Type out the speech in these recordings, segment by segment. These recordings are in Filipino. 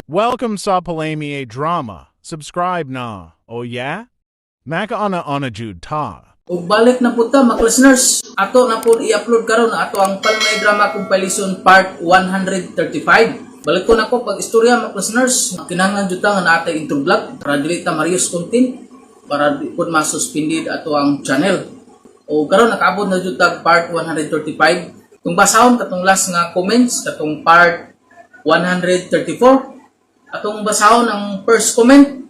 Welcome sa Palami Drama. Subscribe na. Oh yeah? Maka ana jud ta. Ug balik na po ta mga listeners, ato na po i-upload karon ato ang Palmay Drama Compilation Part 135. Balik ko na ko pag istorya mga listeners, kinahanglan jud ta nga naatay intro vlog para dili ta marius content para di pud masuspended ato ang channel. O karon nakaabot na jud ta Part 135. Kung basahon katong last nga comments katong Part 134, atong basahon ang first comment.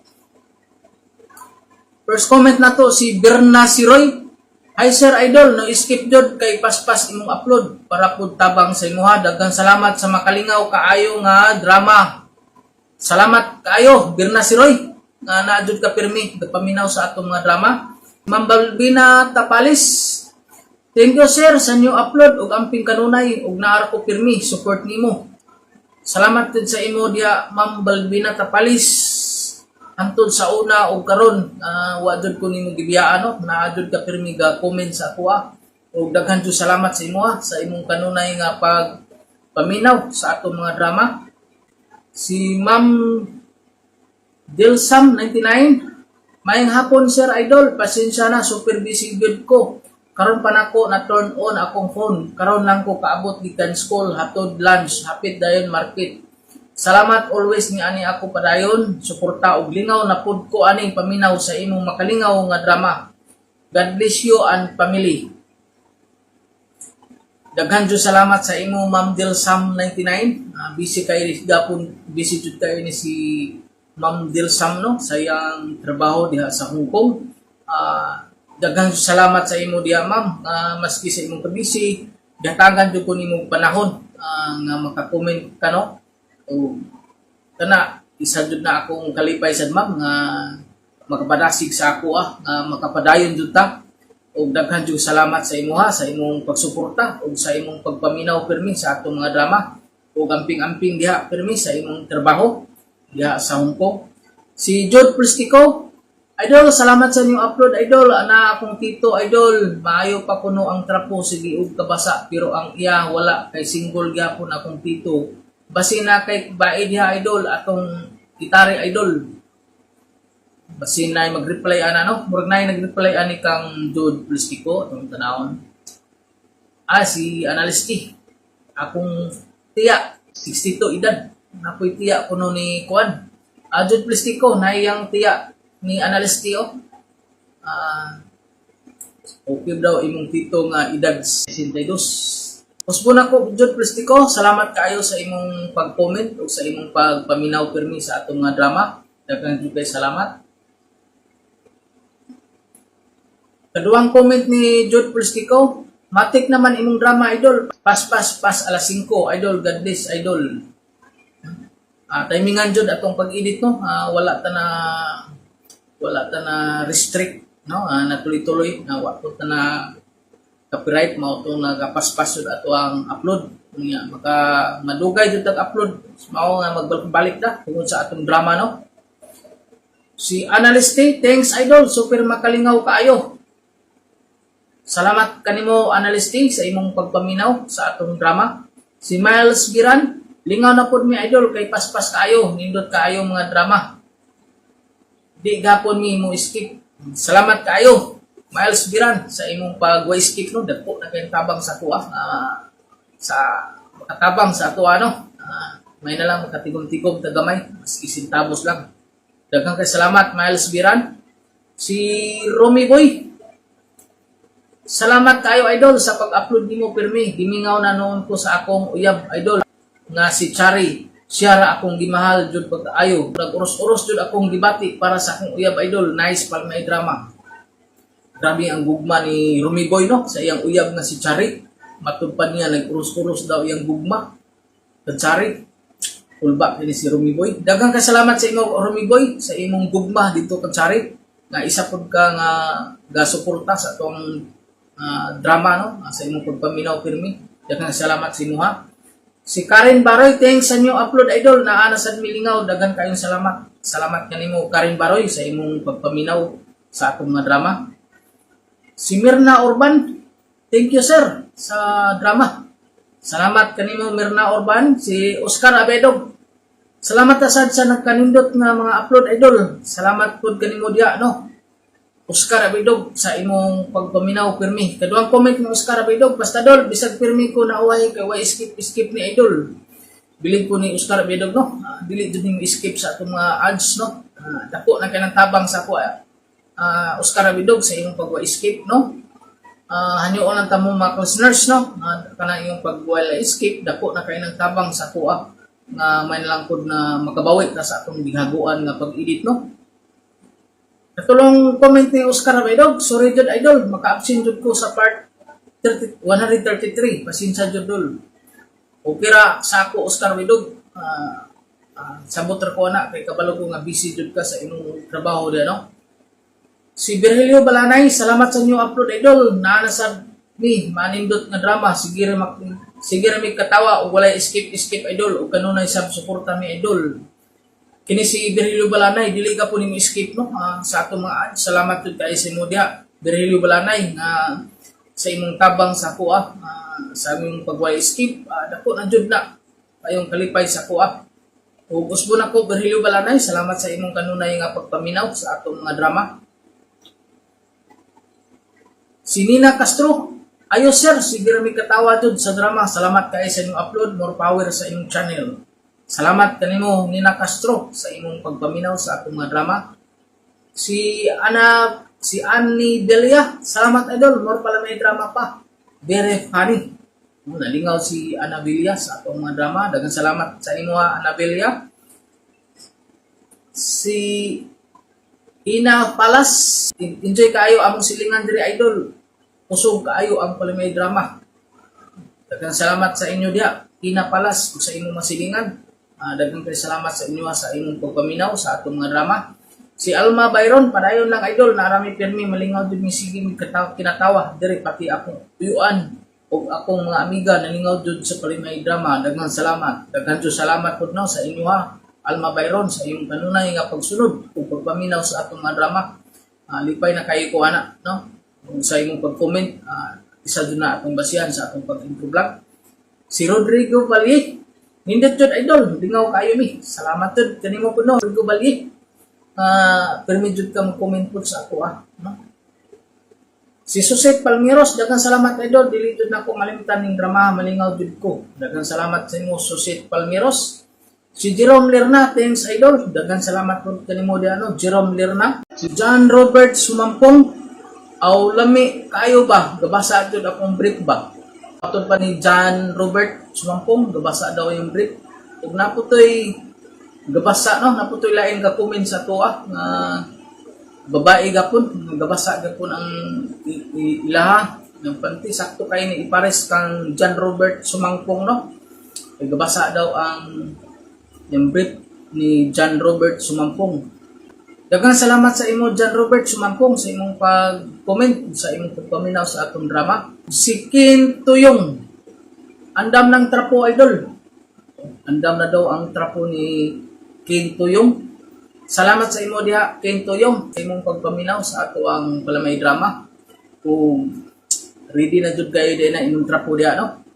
First comment na to si Berna Siroy. Hi Sir Idol, no skip jud kay paspas imong upload para pud tabang sa imuha. Daghang salamat sa makalingaw kaayo nga drama. Salamat kaayo Berna Siroy nga naadjud ka pirmi nagpaminaw sa atong mga drama. Ma'am Balbina Tapalis, thank you sir sa new upload ug amping kanunay ug naara ko pirmi support nimo. Salamat din sa imo dia Ma'am Balbina Tapalis. Antod sa una og karon wa jud ko nimo gibiyaan no naadjud ka pirmi ga comment sa ako ug daghan jud salamat sa imo sa imong kanunay nga pag paminaw sa atong mga drama. Si Ma'am Dilsam 99, maayong hapon Sir Idol, pasensya na super busy gud ko. Karon pa nako na turn on akong phone. Karon lang ko kaabot gikan school hatod lunch hapit dayon market. Salamat always ni ani ako padayon, suporta og lingaw na pud ko ani paminaw sa imong makalingaw nga drama. God bless you and family. Daghan jud salamat sa imo Ma'am Dilsam 99. Busy kay gapon, busy jud kay ni si Ma'am Dilsam no sa iyang trabaho diha sa Hong Kong. Daghan jud salamat sa imo diha ma'am. Maski sa imong kabisi, datagan jud ko nimo panahon nga maka-comment ka no. O kana isa jud na akong kalipay sad ma'am nga makapadasig sa ako nga makapadayon jud ta ug daghan jud salamat sa imuha sa imong pagsuporta ug sa imong pagpaminaw pirmi sa atong mga drama ug amping-amping diha pirmi sa imong trabaho diha sa Hong Kong. Si Jod Plistico, Idol, salamat sa inyong upload Idol. Ana akong tito Idol, maayo pa kuno ang trapo sige ug kabasa pero ang iya wala kay single gyapon akong tito. Basi na kay bae diha Idol atong gitare Idol. Basi na mag-reply ana no, murag na nag-reply ani kang Jod Plistico atong tanawon. Si Analisti. Akong tiya 62 edad. Napoy tiya kuno ni kuan. Jod Plistico na iyang tiya ni Analisti okay daw imong tito nga edad 62. Usbon ako Jod Plistico, salamat kaayo sa imong pag-comment o sa imong pagpaminaw pirmi sa atong nga drama. Daghang jud kay salamat. Kaduang comment ni Jod Plistico, matik naman imong drama Idol. Pas alas 5 Idol, God bless Idol. Timingan jud atong pag-edit no. Wala ta na restrict no, natuloy-tuloy na wa ta na copyright mao to nagapaspas jud ato ang upload niya maka madugay jud tag upload mao nga magbalik ta tungod sa atong drama no. Si Analisti, thanks Idol, super makalingaw kaayo. Salamat kanimo Analisti sa imong pagpaminaw sa atong drama. Si Miles Giran, lingaw na pud mi Idol kay paspas kaayo, nindot kaayo mga drama. Di gapon mi mo skip. Salamat kaayo Miles Biran sa imong pag-skip no, dagko na kay tabang sa tuwa sa makatabang sa tuwa no. May na lang makatigom-tigom ta gamay, maski sintabos lang. Daghang kay salamat Miles Biran. Si Romy Boy, salamat kayo Idol sa pag-upload nimo pirmi. Gimingaw na noon ko sa akong uyab Idol nga si Chari. Siya ra akong gimahal jud pag-ayo. Nag-uros-uros jud akong gibati para sa akong uyab Idol. Nice Palmay Drama. Grabe ang gugma ni Romy Boy no sa iyang uyab nga si Chari. Matud pa niya nag-uros-uros daw iyang gugma. Kag Chari. Ulba kini si Romy Boy. Daghang kasalamat sa imo Romy Boy sa imong gugma dito kag Chari. Nga isa pud ka nga gasuporta sa atong drama no sa imong pagpaminaw pirmi. Daghang salamat sa imo ha. Si Karen Baroy, thanks sa new upload Idol. Naana sad milingaw, daghan kayong salamat. Salamat kanimo Karen Baroy sa imong pagpaminaw sa atong mga drama. Si Mirna Urban, thank you sir sa drama. Salamat kanimo Mirna Urban. Si Oscar Abedog, Salamat asad sa nagkanindot nga mga upload idol. Salamat pud kanimo diha no. Oscar Abidog sa imong pagpaminaw pirmi. Kaduang comment ng Oscar Abidog, basta dol bisag pirmi ko na uway kay way skip ni idol. Bilib ko ni Oscar Abidog no. Dili jud ning skip sa atong mga ads no. Dako na kay nang tabang sa ako Oscar Abidog sa imong pag skip no. Hanyoon lang tamo mga listeners no. Kana imong pag skip dako na kay nang tabang sa ako nga may nalangkod na makabawi na sa atong gihaguan nga pag-edit no. Katulong comment ni Oscar Abidog, sorry jud idol, maka-absent jud ko sa part 133, pasensya jud dol. Okay ra sa ako Oscar Abidog, sabot ra ko na kay kabalo ko nga busy jud ka sa imong trabaho dia no. Si Virgilio Balanay, salamat sa inyo upload idol, naa na sa mi manindot nga drama, sige ra mi katawa o walay skip idol o kanunay sab suporta mi idol. Kini si Virgilio Balanay, dili ka po nimo skip no sa atong mga ads. Salamat jud kay sa imo diha Virgilio Balanay nga sa imong tabang sa ako sa imong pagway skip dako na jud na ayong kalipay sa ako ug usbo na ko Virgilio Balanay, salamat sa imong kanunay nga pagpaminaw sa atong mga drama. Si Nina Castro, ayo sir, sige ra mi katawa jud sa drama. Salamat kay sa inyong upload, more power sa inyong channel. Salamat kanimo Nina Castro sa imong pagpaminaw sa atong mga drama. Si Annie Belia, salamat idol, more pala may drama pa. Very funny. Nalingaw si Anna Belia sa atong mga drama. Daghang salamat sa imo Anna Belia. Si Ina Palas, enjoy kaayo among silingan diri idol. Usog kaayo ang palimay drama. Daghang salamat sa inyo diha, Ina Palas, sa imong masilingan. Daghang kay salamat sa inyo sa imong pagpaminaw sa atong mga drama. Si Alma Byron, padayon lang idol, narami pirmi malingaw jud mi sige kinatawa diri pati akong tuyuan ug akong mga amiga nalingaw jud sa palimay drama. Daghang salamat. Daghang salamat pud no sa inyo Alma Byron sa imong kanunay nga pagsunod ug pagpaminaw sa atong mga drama. Lipay na kayo ko ana no. Sa imong pag-comment, isa dun na atong basihan sa atong pag-intro vlog. Si Rodrigo Balye, nindot jud idol, lingaw kayo mi. Salamat jud kanimo po no, Rodrigo Balye. Permi jud ka mo-comment po sa ako no? Si Suset Palmeros, daghang salamat idol, dili jud nako malimtan ning drama, malingaw jud ko. Daghang salamat sa imo Suset Palmeros. Si Jerome Lerna, thanks idol, daghang salamat po kanimo diano, Jerome Lerna. Si John Robert Sumampong, aw lami kayo ba? Gabasa jud akong brief ba? Atod pa ni John Robert Sumampong, gabasa daw yung brief. Ug naputoy gabasa no, naputoy lain ka comment sa tuwa nga babae gapon, gabasa gapon ang ilaha ng panty sakto kay ni ipares kang John Robert Sumampong no. Ay gabasa daw ang yung brief ni John Robert Sumampong. Daghang salamat sa imo John Robert Sumampong sa imong pag-comment sa imong pagpaminaw sa atong drama. Si Kin Tuyong, andam ng trapo idol. Andam na daw ang trapo ni Kin Tuyong. Salamat sa imo diha Kin Tuyong sa imong pagpaminaw sa ato ang palamay drama. Kung ready na jud kayo din na imong trapo diha no.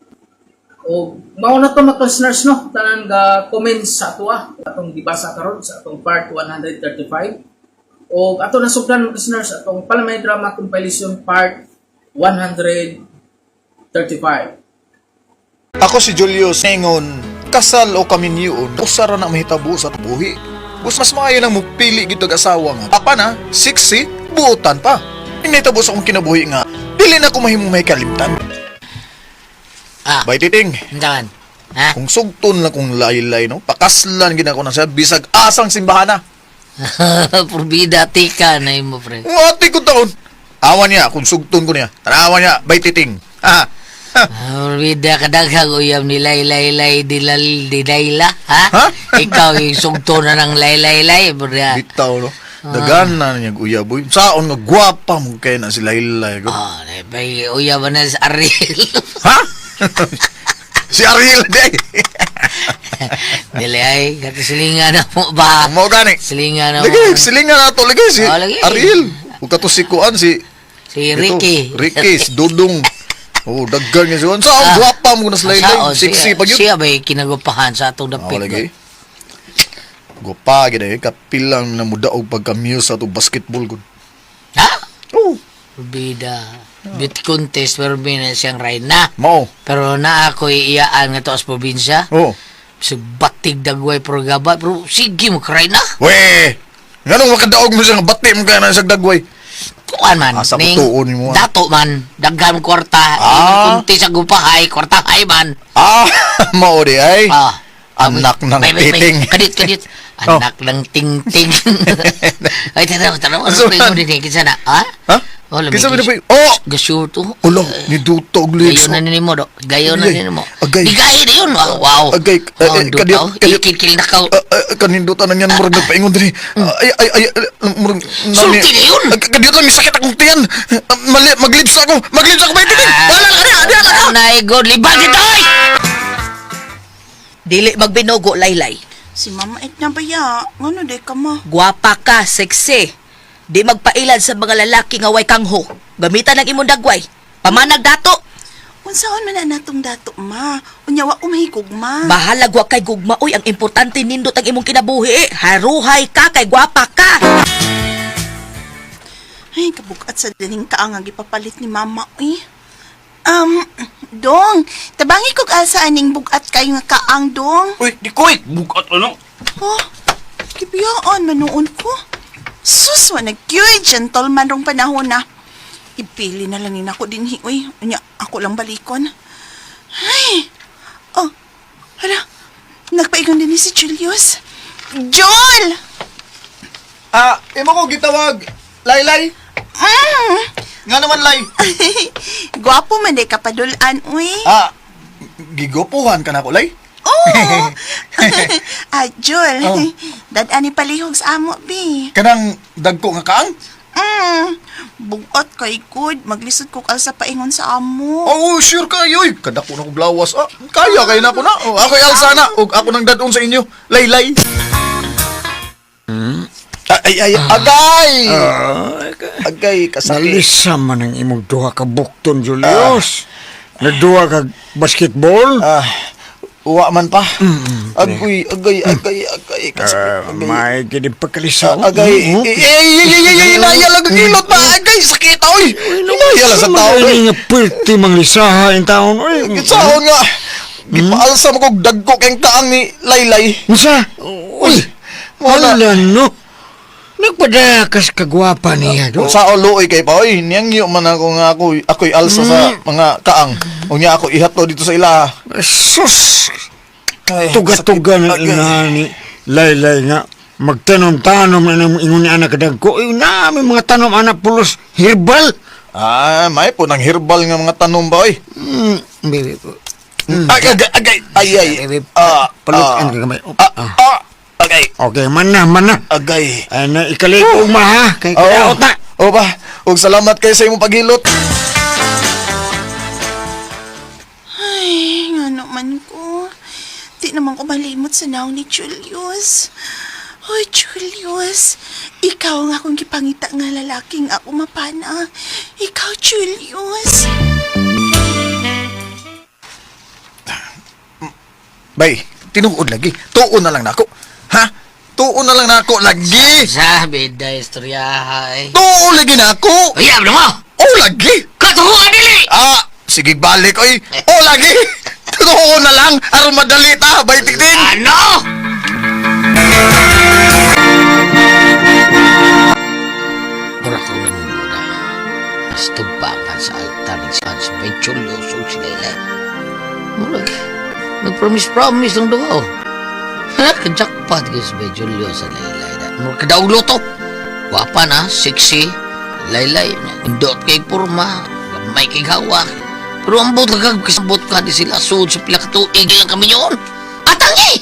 O mao na to mga listeners no, tanan ga comments sa ato atong gibasa karon sa atong part 135. O ato na sugdan mga listeners atong palamay drama compilation part 135. Ako si Julius Nengon, kasal o kaminyoon, usara na mahitabo sa buhi. Bus mas maayo nang mupili gito asawa nga. Apa na, sexy, buotan pa. Hinahitabo sa akong kinabuhi nga, dili na ko mahimong may kalimtan. Bay titing, Jangan. Ha? kung sugton lang kong laylay, no? Pakaslan gina ko na siya, bisag asang simbahan na. Purbida tika na mo, pre. Wati ko taon. Awan niya, kung sugton ko niya. Tanawan niya, bay titing. Ha? Purbida kadaghang uyab ni lay di layla, ha? Ha? Ikaw yung sugto na ng lay, bro. Bitaw, no? Dagan na niya uyaboy. Saon nga gwapa mo kaya na si laylay. Bay uyab na sa Ariel. Ha? Si Ariel day. Dili ay, kata silingan na mo ba? Mau gani. Silingan na mo. Lagi, silingan na to lagi si Lagi. Ariel. Ug kato si Kuan si Si ito, Ricky. Ricky, si Dudong. Oh, daggan niya siya. Saan gwapa mo na sa laylay. Sao, Sexy pa yun. Siya ba'y kinagupahan sa atong Oh, dapit? lagi. Gupa, gina eh. Kapilang na muda o pagka-muse sa to basketball gud. Ha? Oh, Bida. Beauty contest pero na siyang Reyna. mao. Pero na ako iyaan nga to as probinsya. Oh. Sa batig dagway prograba. Pero sige mo ka Reyna. We! Nganong makadaog mo siya nga bati mo kaya na sa dagway? Kuan man. Asa ning butuon mo, ah. Dato man. Daghan kwarta. Ah. Kunti sa gupahay. Kwartahay man. Ah, mao di ay. Ah. Anak ng titing. Kadit. Oh. Anak ng ting-ting. Ay, tanaw. Ano Asuhan. pa yung dinig? Kinsa na? Ha? Ha? Oh, Kisa mo na lamig. pa Oh! Gasyo to. Ulo, ni Duto og lips. Gayon na nimo do. Gayon na Agay. nimo. Agay. Igay na yun. Wow. Agay. Oh, Kadiyot. dutaw. Ikil na ka. Kanindutan na niyan murag nagpaingon diri. Ay murag Sulti na yun. Kadiyot lang misakit akong tiyan. Mali maglips ako. Maglips ako ba titing? Wala ka na. Di ka. Nay god libag ito. Dili magbinogo, laylay. Si Mama Edna ba ya? Ngano de ka ma? Guwapa ka, sexy. Di magpailad sa mga lalaki nga way kangho. Gamitan ng imong dagway. Pamanag dato. Unsaon man na natong dato ma? Unyawa umahigog ma. Bahalag wa kay gugma. Uy, ang importante nindot ang imong kinabuhi. Haruhay ka kay guwapa ka. Ay, kabukat sa dining kaang ang ipapalit ni Mama uy. Dong, tabangi kog asa aning bugat kay nga kaang dong. Uy, di ko bukat ano? Oh, kibiyaan manuon ko. Sus, wa nag-cure, gentleman rong panahon na. Ipili na lang ni ako din uy. Unya, ako lang balikon. Ay, oh, hala, nagpaigon din ni si Julius. Joel! Imo ko gitawag. Laylay. Nga naman lay. Gwapo man di kapadulan, uy. Gigopuhan ka na ko lay. Oh! Joel, Oh. dadani palihog sa amo, bi. Kanang dagko nga kaang? Bugat kay good. Maglisod ko sa paingon sa amo. Oh, sure kayo. Kadako na ko blawas. Kaya kayo na ko na. Ako alsa na. Og ako nang dadon sa inyo. Laylay. Agay! Agay, kasakit. Nalisa man ang imong duha ka bukton, Julius. Nagduha ka basketball. Uwa man pa. Agay, kasakit. May gining pagkalisa. Agay, inaya lang ang ilot pa. Agay, sakit, oy. Inaya lang sa tao, oy. Nga pwerte mang lisaha yung taon. Saan nga? Gipaalsa mo kong dagko kayong taang ni Laylay. Nisa? Uy, wala. Wala no. Nagpadakas kagwapa niya do. Sa uloy kay pa, oy. Niyangyo man ako nga ako'y alsa sa mga kaang. O niya ako ihatlo dito sa ila. Sus! Ay, Tuga-tuga sakit. ng Agay. inani. Laylay nga. Magtanom-tanom na ng ingon ni anak kadagko. Ay na, may mga tanom anak pulos herbal. May po ng herbal nga mga tanom ba, oy. Baby po. Agay. Baby, palutan ka kamay. Agay. Okay, man na. Agay. Ay na, ikalikog ma ha. Kay kadaot na. O ba? Og salamat kayo sa imong paghilot. Ay, nga naman ko. Di naman ko malimot sa naong ni Julius. Hoy, Julius. Ikaw ang akong gipangita nga lalaking ako mapana. Ikaw, Julius. Bay, tinuod lagi. Tuon na lang nako. Ha? Tuon na lang nako lagi. Sabi da istoryahay. Tuon lagi nako. Uyab na mo. Oh lagi. Katuhuan dili. Sige balik oy. Oh lagi. Tuon na lang aron madali ta, bay titing. Ano? Mura ko lang muna. Mas tubangan sa altar ni Sans may Julius o si Laylay. Mura, nag-promise ng duwa oh. Kajakpat ka si Julius sa Laylay. Mura kadaulo to. Wapa na, sexy. Laylay, indot kay purma. May kay hawak. Pero ambot ka di sila suod sa pila katuig lang kami yun. Atangi!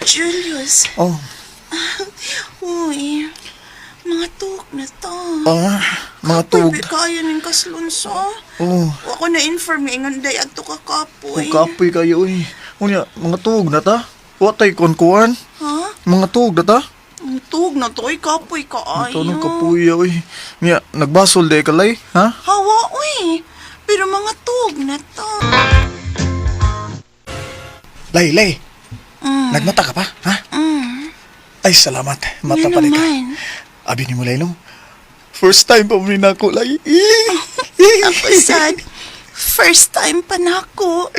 Julius. Oh. Uy, mga tuok na to. Mga tug. Pwede kaya ng kaslunso. Oh, Ako na-inform ingon day adto ka kapoy. kapoy kayo oy. Unya, mga tug na ta. Watay konkuan. Ha? Mga tug na ta. Ang tuog na to, kapoy ka Ito ayo. nang kapoy oy. Nya, nagbasol de kalay, ha? Hawa, uy. Pero mga tuog na to. Lay. Nagmata ka pa, ha? Ay, salamat. Mata pa ka. naman? Abi ni mo, Lay, no? First time pa mo ako, Lay. Ako sad. First time pa na ako.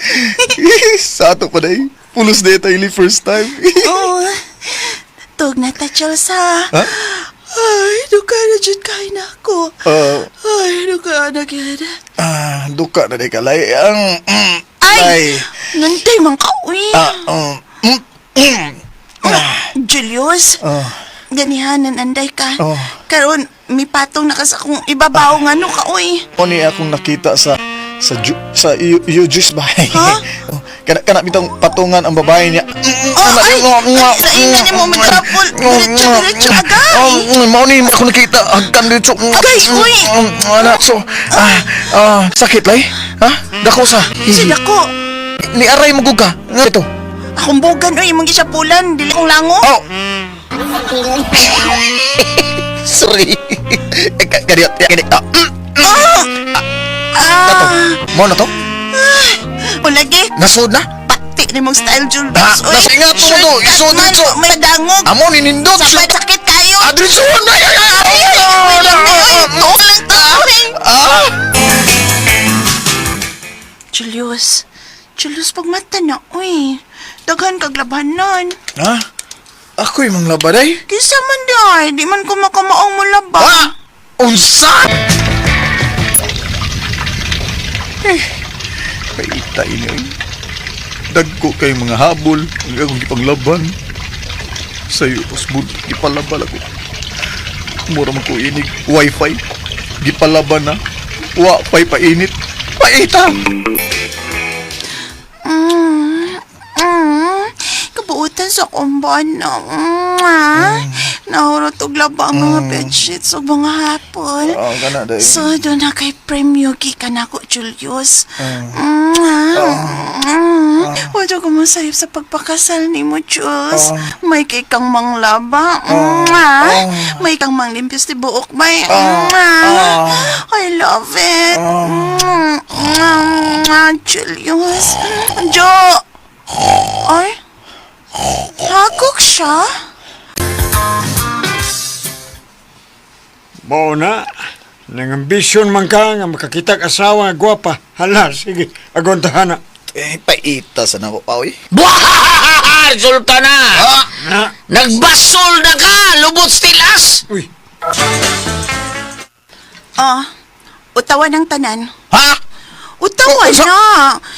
Sa ato pa, Lay. Pulos na tayo first time. Oh, tug na ta, Chelsea. Ha? Ay, duka na dyan kain na ako. Ay, duka na gyan. Duka na di ka, Lay. Ay, nantay man ka, uy. Julius, ganihanan anday ka. Oh. Karon, may patong na kas akong ibabaw nga no ka, uy. Ni akong nakita sa UJ's bahay. Ha? Kana bitang patungan ang babae niya. Sa ina ni mo magkapol. Diretso agay. Mao ni ako nakita agkan dito. Agay, uy. Anak, so sakit lay. Ha? Dako sa. Sila ko. Ni aray mo ka. Nga ito. Akong bugan, uy, mong isapulan. Dili kong lango. Oh. Sorry. Kadiyot. Dato. Mo na to? O lagi. Nasud na? Pati ni mong style, Julius. Uy, nasingat mo to. Isod man, dito. may dangog. Amo ni nindot. Sabay sakit kayo. Adrisuhan na. Ulang to, uy. Julius, pagmata na, uy. Daghan kag labanan. Ha? Ako'y mang labaday? Kisa man day, di man ko makamaong mo laba. Ha? Unsa? Paita ini. Dagko kay mga habol ang akong gipanglaban. Sayo usbud gipalaban ako. Mura man ko inig wifi. Gipalaban na. Wa pay painit. Paita. Kabuutan sa kumban na. Nahurot og laba ang mga bedsheets o mga hapon. Kana day. So, doon na kay Premyogi ka na ko, Julius. Wala ko masayip sa pagpakasal ni mo, Jules. May kay kang manglaba. May kang manglimpyos ti buok, bay. I love it. Julius. Jo! Ay? Hagok siya? Mao na. Nangambisyon man ka nga makakita ka asawa nga gwapa. Hala, sige, agon tahana. Paita sa nako pa oy. Buah! Resulta na! Ha? Nagbasol na ka! Lubot stilas! Uy, Utawan ng tanan. Ha? Utawan na.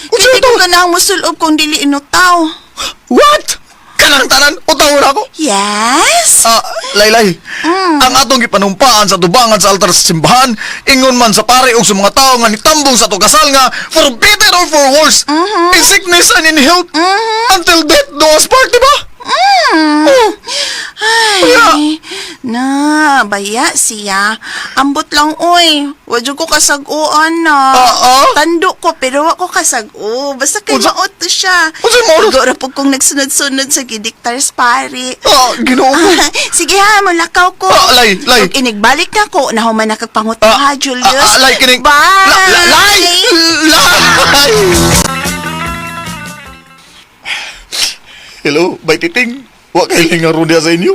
Hindi ko ka na musulob kung dili inutaw. What? Kanang tanan utaw na ako. Yes? Laylay. Ang atong gipanumpaan sa tubangan sa altar sa simbahan, ingon man sa pare ug sa mga tawo nga nitambong sa to kasal nga for better or for worse, in sickness and in health, until death do us part, diba? Ay, na, baya siya. Ambot lang, oy. Wadyo ko kasaguan na. Tando ko, pero wako kasagu. Basta kay maot to siya. maot? Siguro po kung nagsunod-sunod sa gidiktars pari. Ginoo ko. Sige ha, malakaw ko. Lay. Pag inigbalik na ko, nahuman na kagpanguto ha, Julius. Lay, kining. Bye! Lay! Hello, bay titing. Wa kay lingaro dia sa inyo.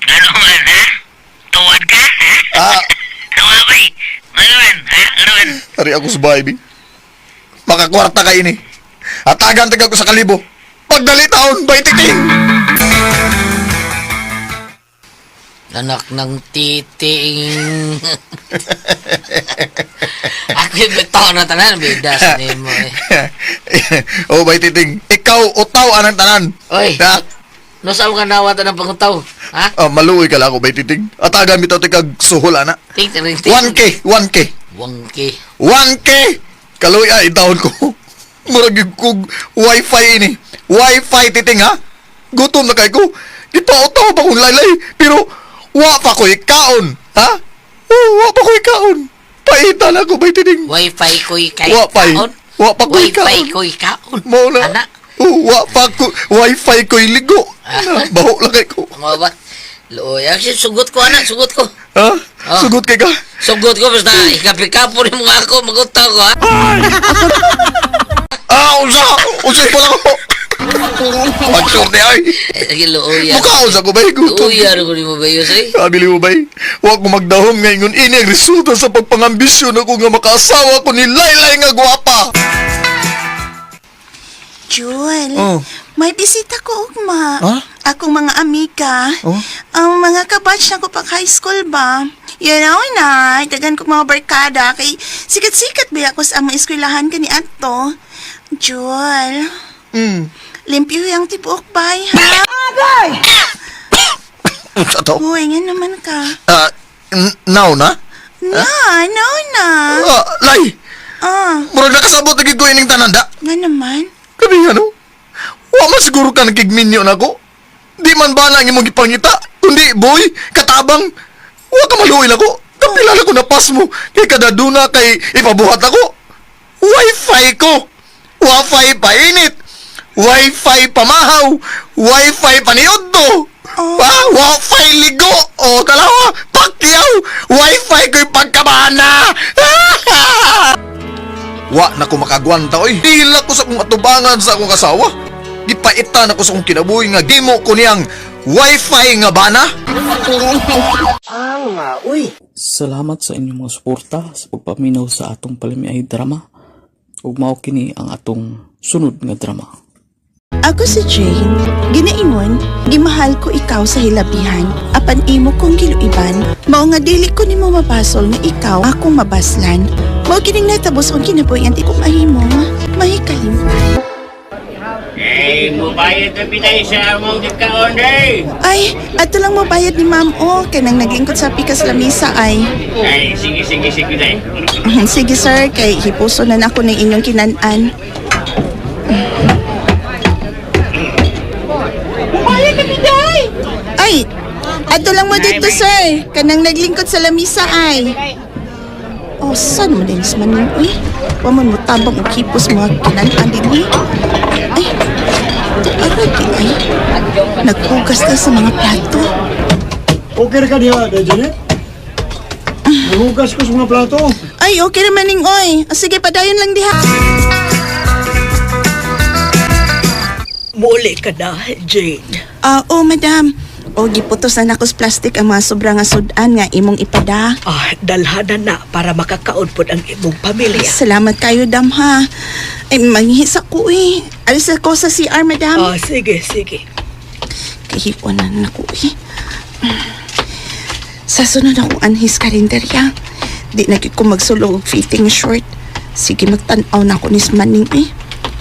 Ano man, ha? Tuwad ka, ha? Tuwad ba? Ano man, ha? Ano man? Ari ako sa bahay, bi. Makakwarta ka ini. Atagan taga ko sa kalibo. Pagdali taon, bay titing. Anak ng titing. Ako yung bitaw na tanan, bidas ni mo eh. Bay titing. Ikaw utaw anang tanan. Oy, no saan ka nawata ng pangutaw? Ha? Maluoy ka lang ako, bay titing. Atagan bitaw tikag suhol, ana. Ting. 1K. 1K. Kaloy ay taon ko. Murag kog wifi ini. Wifi titing ha. Gutom na kay ko. Ipautaw pa kong laylay. Pero wa pa ko ikaon. Ha? Wa pa ko ikaon. Paitan ako bay titing. Wi-Fi ko'y kay Wa pa. kaon? Wa pa ko Wi-Fi ikaon. ko'y kaon? Mo na. Anak, Wa pa ko. Wifi ko iligo. Baho lang kay ko. mo ba? Loy, actually, sugot ko, anak, sugot ko. Ha? Sugot kay ka? Sugot ko, basta ikapi-kapo rin mga ako, magutaw ko, ha? Unsa? Unsa pa lang ako? Magsurte ay. Sige, luoya. Mukhaon sa ko bay. Gutom. Luoya rin ko ni mo ba yun, say? Kabili mo bay. Huwag ko magdahom ngayon. Ini ang resulta sa pagpangambisyon ako nga makaasawa ko ni Laylay nga gwapa. Jewel, Oh. may bisita ko, ugma. Ha? Akong mga amiga. Oh? Ang mga kabatch na ko pag high school ba? You know, na, dagan kong mga barkada, kay sikat-sikat ba ako sa amang eskwelahan ka ni Ato? Jewel, limpyo yung tibuok bay, ha? Sa to? Uy, nga naman ka. Now na? No, na. Lay. Murag nakasabot na gig ko ining tananda. Nga naman. Kami ano? Wa man siguro ka nagigminyo na ko. Di man ba lang imong gipangita? Kundi, boy, katabang. Wa ka maluoy na ko. Kapilala ko na pas mo. Kay kadaduna kay ipabuhat ako. Wi-Fi ko. Wi-Fi pa init. Wi-Fi pamahaw. Wi-Fi paniudto. Wi-Fi ligo. O, kalawa, pakyaw. Wi-Fi ko'y pagkabana. Wa na ko makagwanta oy. Dila ko sa akong atubangan sa akong asawa. Gipaitan ako sa akong kinabuhi nga gimo ko niyang Wi-Fi nga bana. Salamat sa inyong mga suporta sa pagpaminaw sa atong palimiay drama. Ug mao kini ang atong sunod nga drama. Ako si Jane. Ginaingon, gimahal ko ikaw sa hilabihan. Apan imo kong giluiban. Mao nga dili ko nimo mabasol nga ikaw akong mabaslan. Mao kining natabos ang kinabuhi anti ko mahimo. Mahikalimtan. Eh, mubayad na pinay sa among dikaon, eh. Ay, ato lang mo bayad ni ma'am o. Kanang naglingkod sa pikas lamisa ay. Ay, sige, day. Sige sir, kay hipuso na nako ng inyong kinanan. Ay, ato lang mo dito sir. Kanang naglingkod sa lamisa ay. Oh, saan mo din man yun? Uy, waman mo tabang o kipos mga kinanan din ni. Ay, ito aragi ay. Naghugas na sa mga plato. Okay ka diha, Janet? Nahugas ko sa mga plato. Ay, okay naman ning oy. Sige, padayon lang diha. Muli ka na, Jane. Oh, madam. O, giputos na nakos plastic ang mga sobrang sudan nga imong ipada. Dalhanan na para makakaon po ang imong pamilya. Salamat kayo, dam, ha. Ay, manghihis ako, eh. Alis ako sa CR, madam. Sige. Kahipon na ako, eh. Sa sunod akong anhis karinderya. Di na gid ko magsulog og fitting short. Sige, magtanaw na ako ni Smaning, eh.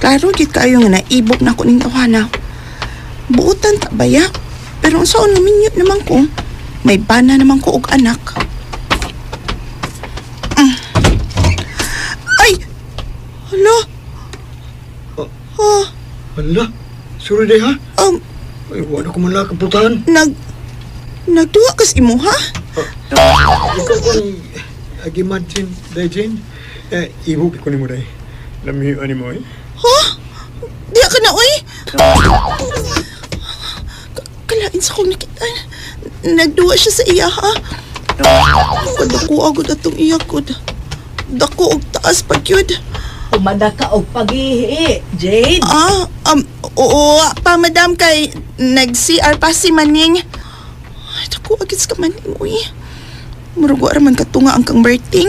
Klaro, gid kayo nga naibog na ako ning tawana. Buutan ta baya. Pero ang saan namin naman ko, may bana naman ko og anak. Ay! Hala! Hala, sorry day ha? Ay, wala ko man lang kaputahan. Nagduwa kas imo, ha? Ikaw kung agimadsin, day Jane. Ibuk ko ni mo day. Lamihan ni mo eh. Ha? Di ka na, oy! Kalain sa kong nakita. Nagduwa siya sa iya, ha? Kadako agad atong iya, kod. Dako og taas pag yun. Umanda ka og pag-ihi, Jane. Oo, pa, madam, kay nag-CR pa si Maning. Ay, dako agad sa Maning, uy. Murugwa raman katunga ang kang birthing.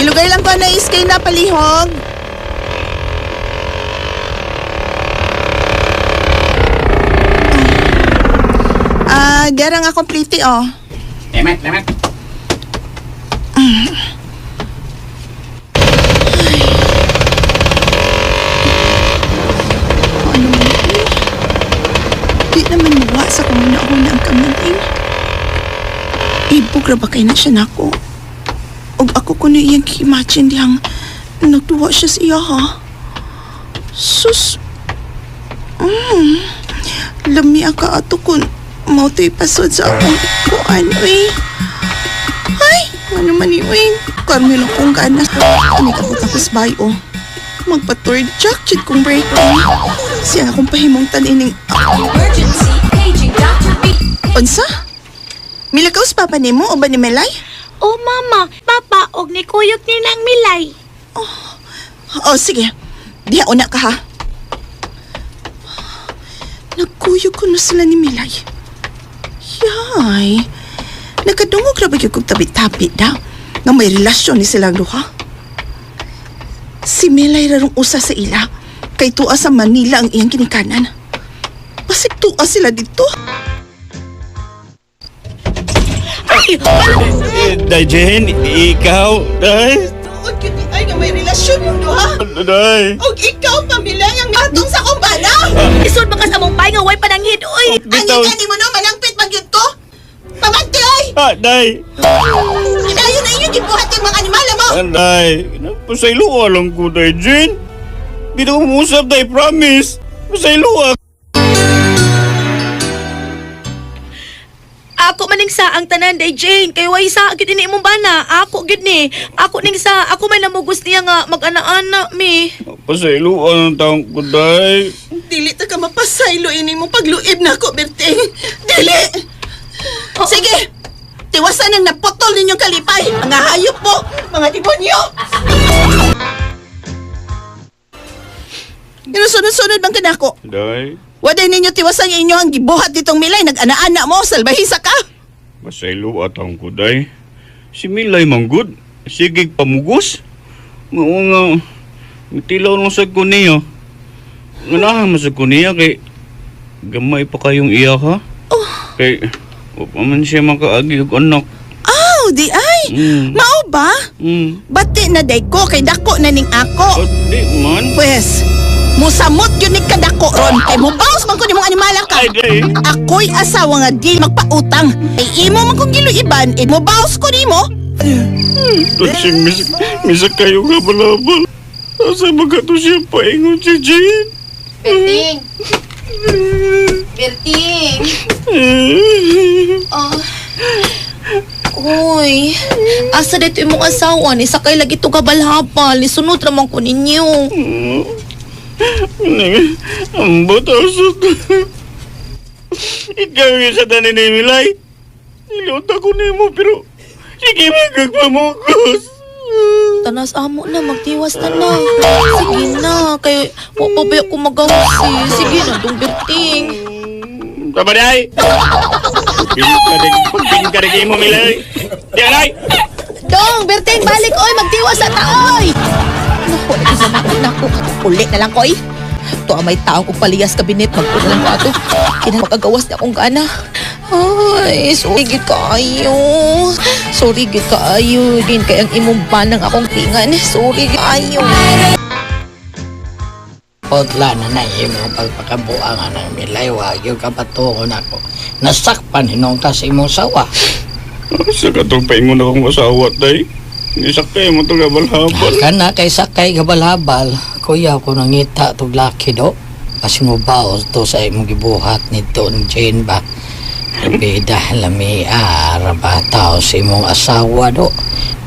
Ilugay lang ko na iskay na palihog. Garang akong pliti, oh. Lemat. Ano man yun? Di naman mawa sa kung una-una ang kamaling. Ibog ra ba kayo na siya nako? Og ako ko na iyang imagine diyang nagtuwa siya sa iya, ha? Sus. Lami ka ato kung mau to'y pasod sa akong kuan, uy. Ay, ano man uy. Kami na kong ganas. Ano kabot ako sa bayo. Magpa-third jack, chit kong birthday. Siya akong pahimong tanining. Unsa? Milakaos pa pa nimo o ba ni Melay? O mama, papa, og ni kuyog ni nang Milay. Oh, sige. Diha una ka ha. Nagkuyog ko na sila ni Milay. Yay. Nagkadungog na ba yung kong tabi-tabi daw nga may relasyon ni silang duha? Si Milay rarong usa sa ila kay tuwa sa Manila ang iyang kinikanan. Pasig tuwa sila dito. Ay! Jen, ikaw, day. Tuod yun ni ay nga may relasyon yung duha. Day. Og ikaw, pamilya, ang atong sa kumpana. Isod mga sa mong nga way pananghid, uy! Ang ikani mo no, manangpit magyud ko. Pamante, oy! Day. Dayo na inyo gibuhat yung mga animala mo. Day, pasaylo ka lang ko, day, Jen. Di na umusap, day, promise. Pasaylo ka. Ako maning sa ang tanan day Jane kay way sa gid ni imong bana. Ako gid ni. Ako ning sa ako may namugos niya nga mag-ana-ana mi. Pasaylo ka ng taong ko, day. Dili ta ka mapasaylo ini mo pagluib na ako, Berting. Dili! Sige! Tiwasan ang naputol ninyong kalipay! Mga hayop mo! Mga demonyo! Sunod-sunod bang kanako? Day, Waday ninyo tiwasan inyo ang gibuhat ditong Milay. Nag-ana-ana mo, salbahisa ka! pasaylo at taong ko, day. Si Milay manggod. Sige, pamugos. Oo nga. Mitilaw lang sa ko niya. Nganahan mo sa ko niya kay gamay pa kayong iya ha? Kay man siya makaagi og anak. Oh, di ay! Mao ba? Bati na day ko, kay dako na ning ako. Di man. Pwes, musamot yun ni kadako ron. Kay mo baos man ko ni mong animala ka. Ay, day. Ako'y asawa nga di magpautang. Ay imo man kong giluiban, mo baos ko ni mo. Tutsing misa kayo nga balabal. Asa magato siya paingon si Jane? Berting! Berting! Uy, asa dito imong asawa ni sakay lagi to kabalhapal. Isunod ramang ko ninyo. Ang batasot. Ikaw yung sa tanin ni Milay. Nilota ko ni mo pero sige magagpamukos. Tanas amo na, magtiwas na na. Sige na, kay wapabayak ko magawasi. Sige na, dong Berting. Kabaday! Pagping ka rin mo, Milay. Diyanay! Dong, Berting, balik, oy, magtiwas na ta, oy! Naku, naku, ulit na lang, koy. Ito ang may taong kong paliyas kabinet, magpuna lang ko ato. Kinamagagawas na akong gana. Ay, sorry gid kaayo. Sorry gid kaayo. Din kay ang imong banang akong tingan. Sorry gid kaayo. Potla na na imong pagpakabuangan ng Milay, wag yung kapatungo na ko. Nasakpan hinong ka sa imong sawa. Sa katong paingon akong asawa, day. Nisakay mo ito gabalhabal. Kana kay sakay gabal-habal, kuya ko nangita tog laki do. Kasi mo baos to sa imong gibuhat nito ni Jane ba. Bida lami arabataw sa imong asawa do.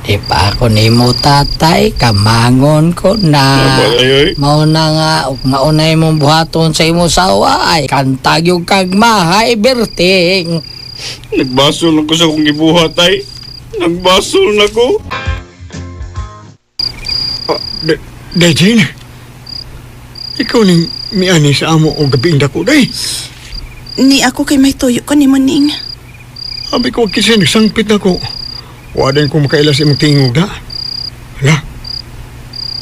Di pa ako nimo tatay, kamangon ko na. Mao na nga, ug maunay mong buhaton sa imong sawa ay kantag yung kagmahay, Berting. Nagbasol na ko sa kong gibuhat, ay. Nagbasol na ko. Jane, ikaw ning miani sa amo o gabiing dako, day. Ni ako kay may tuyo ko ni Muning. Abi ko kasi nagsangpit ako. Wadan ko makaila sa imong tingog da. Hala,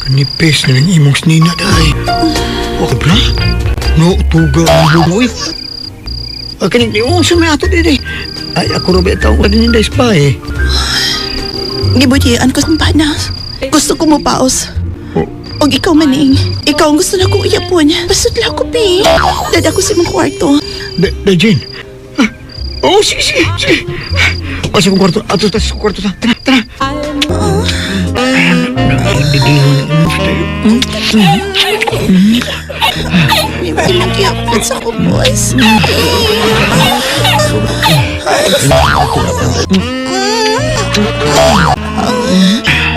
kanipis na ng imong snina, day. O, bra? No, tuga ang budoy. Kaning sa may ato, day. Ay, ako rin bitaw ko din yung day spa, eh. Gibutian ko sa panas. Gusto ko mo paos. Og ikaw maning, ikaw ang gusto na ko uyapon. Basod lang ko, pi. Dada ko sa imong kwarto. Jane. Oh, sige. Pasok ang kwarto. Ato sa kwarto. Tara. May nagyapit sa ko, boys.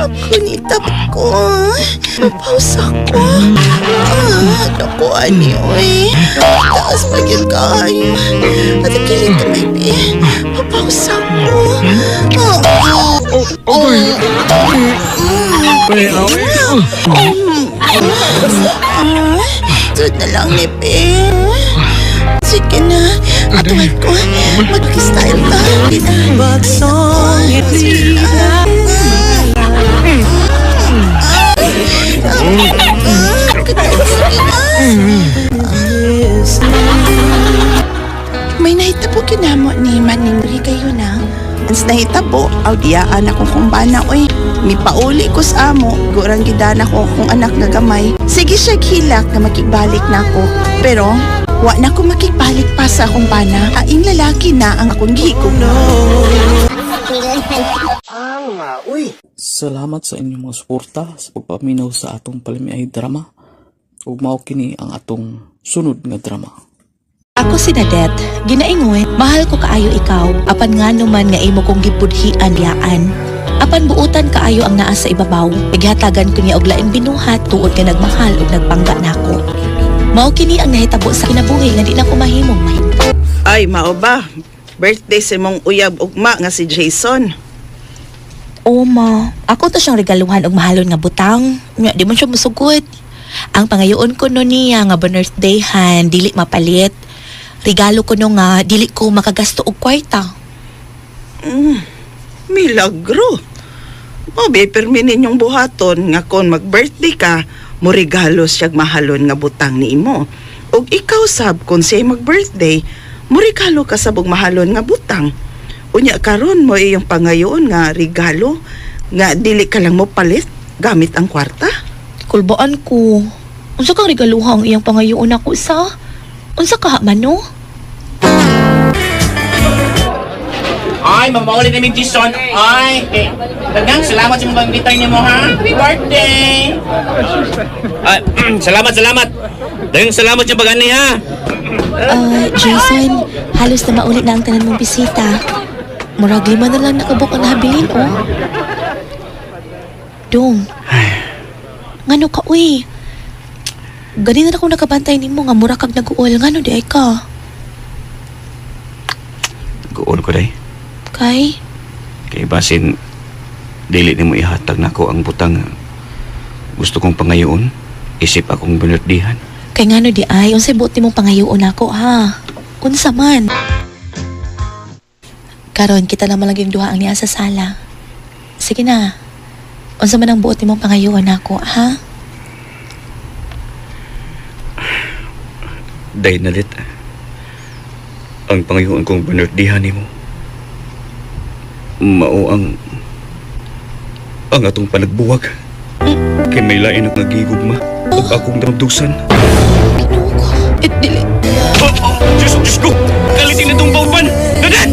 Ako nitap ko. Mapaus ako. Naku, ani, oy. Taas pa yun kayo. At kilit ka, may pi. Mapaus ako. Sud na lang ni Ping. Sige na. Atuan ko. Mag-style ka. Sige na. May nahitabo kinamo ni Maningri kayo na. Ans nahitabo, audiyaan akong kumbana, oy. Mipauli ko sa amo, gurang gidana ko kung anak nga gamay. Sige siya hilak na makibalik na ako. Pero, wa na ko makibalik pa sa kumbana. Aing lalaki na ang akong gihigog. Salamat sa inyong mga suporta sa pagpaminaw sa atong palimiay drama. Ug mao kini ang atong sunod nga drama. Ako si Nadet, ginaingoy, mahal ko kaayo ikaw, apan nga naman nga imo kong gipudhian diyaan. Apan buutan kaayo ang naa sa ibabaw, naghatagan ko niya og laing binuhat tuod nga nagmahal ug nagpangga nako. Mao kini ang nahitabo sa kinabuhi nga di na ko mahimong mahimo. Ay, mao ba? Birthday sa mong uyab ugma nga si Jason. Oo ma, ako to siyang regaluhan og mahalon nga butang. Di man siya musugod. Ang pangayoon ko no niya nga birthdayhan, dili mapalit. Regalo ko no nga, dili ko makagasto og kwarta. Milagro. Mabi, permi ninyong buhaton nga kon mag-birthday ka, mo regalo siyag mahalon nga butang ni imo. Og ikaw sab, kon siya mag-birthday, mo regalo ka sabog mahalon nga butang. Unya karon mo iyong pangayoon nga regalo, nga dili ka lang mo palit gamit ang kwarta. Kulbaan ko. Unsa kang regaluhang iyang pangayoon ako sa? Unsa ka man no? Ay, mamaulit namin Jason. Ay, dagang salamat sa mga inviter niyo mo, ha? Happy birthday! Ay, salamat. Dagang salamat sa pag-ani, ha? Jason, halos na maulit na ang tanan mong bisita. Murag 5 na lang nakabuk ang nahabilin, oh. Dong. Ngano ka, uy? Ganina na akong nakabantay ni mo nga mura kag nag-uol. Ngano di ay ka? Guol ko, day. Kay? Kay basin, dili ni mo ihatag na ko ang butang. Gusto kong pangayoon, isip akong binirdihan. Kay ngano di ay, unsay buti mong pangayoon ako, ha? Unsa man? Karon kita naman laging duha ang niya sa sala. Sige na. Unsa man ang buti mong pangayoon ako, ha? Day nalit. Ang pangayoon kong binirdihan ni mo. Mao ang atong panagbuwag. Kay may lain at nagigugma ug akong damdusan. Dili. Diyos ko! Kalitin itong bauban! Nadat!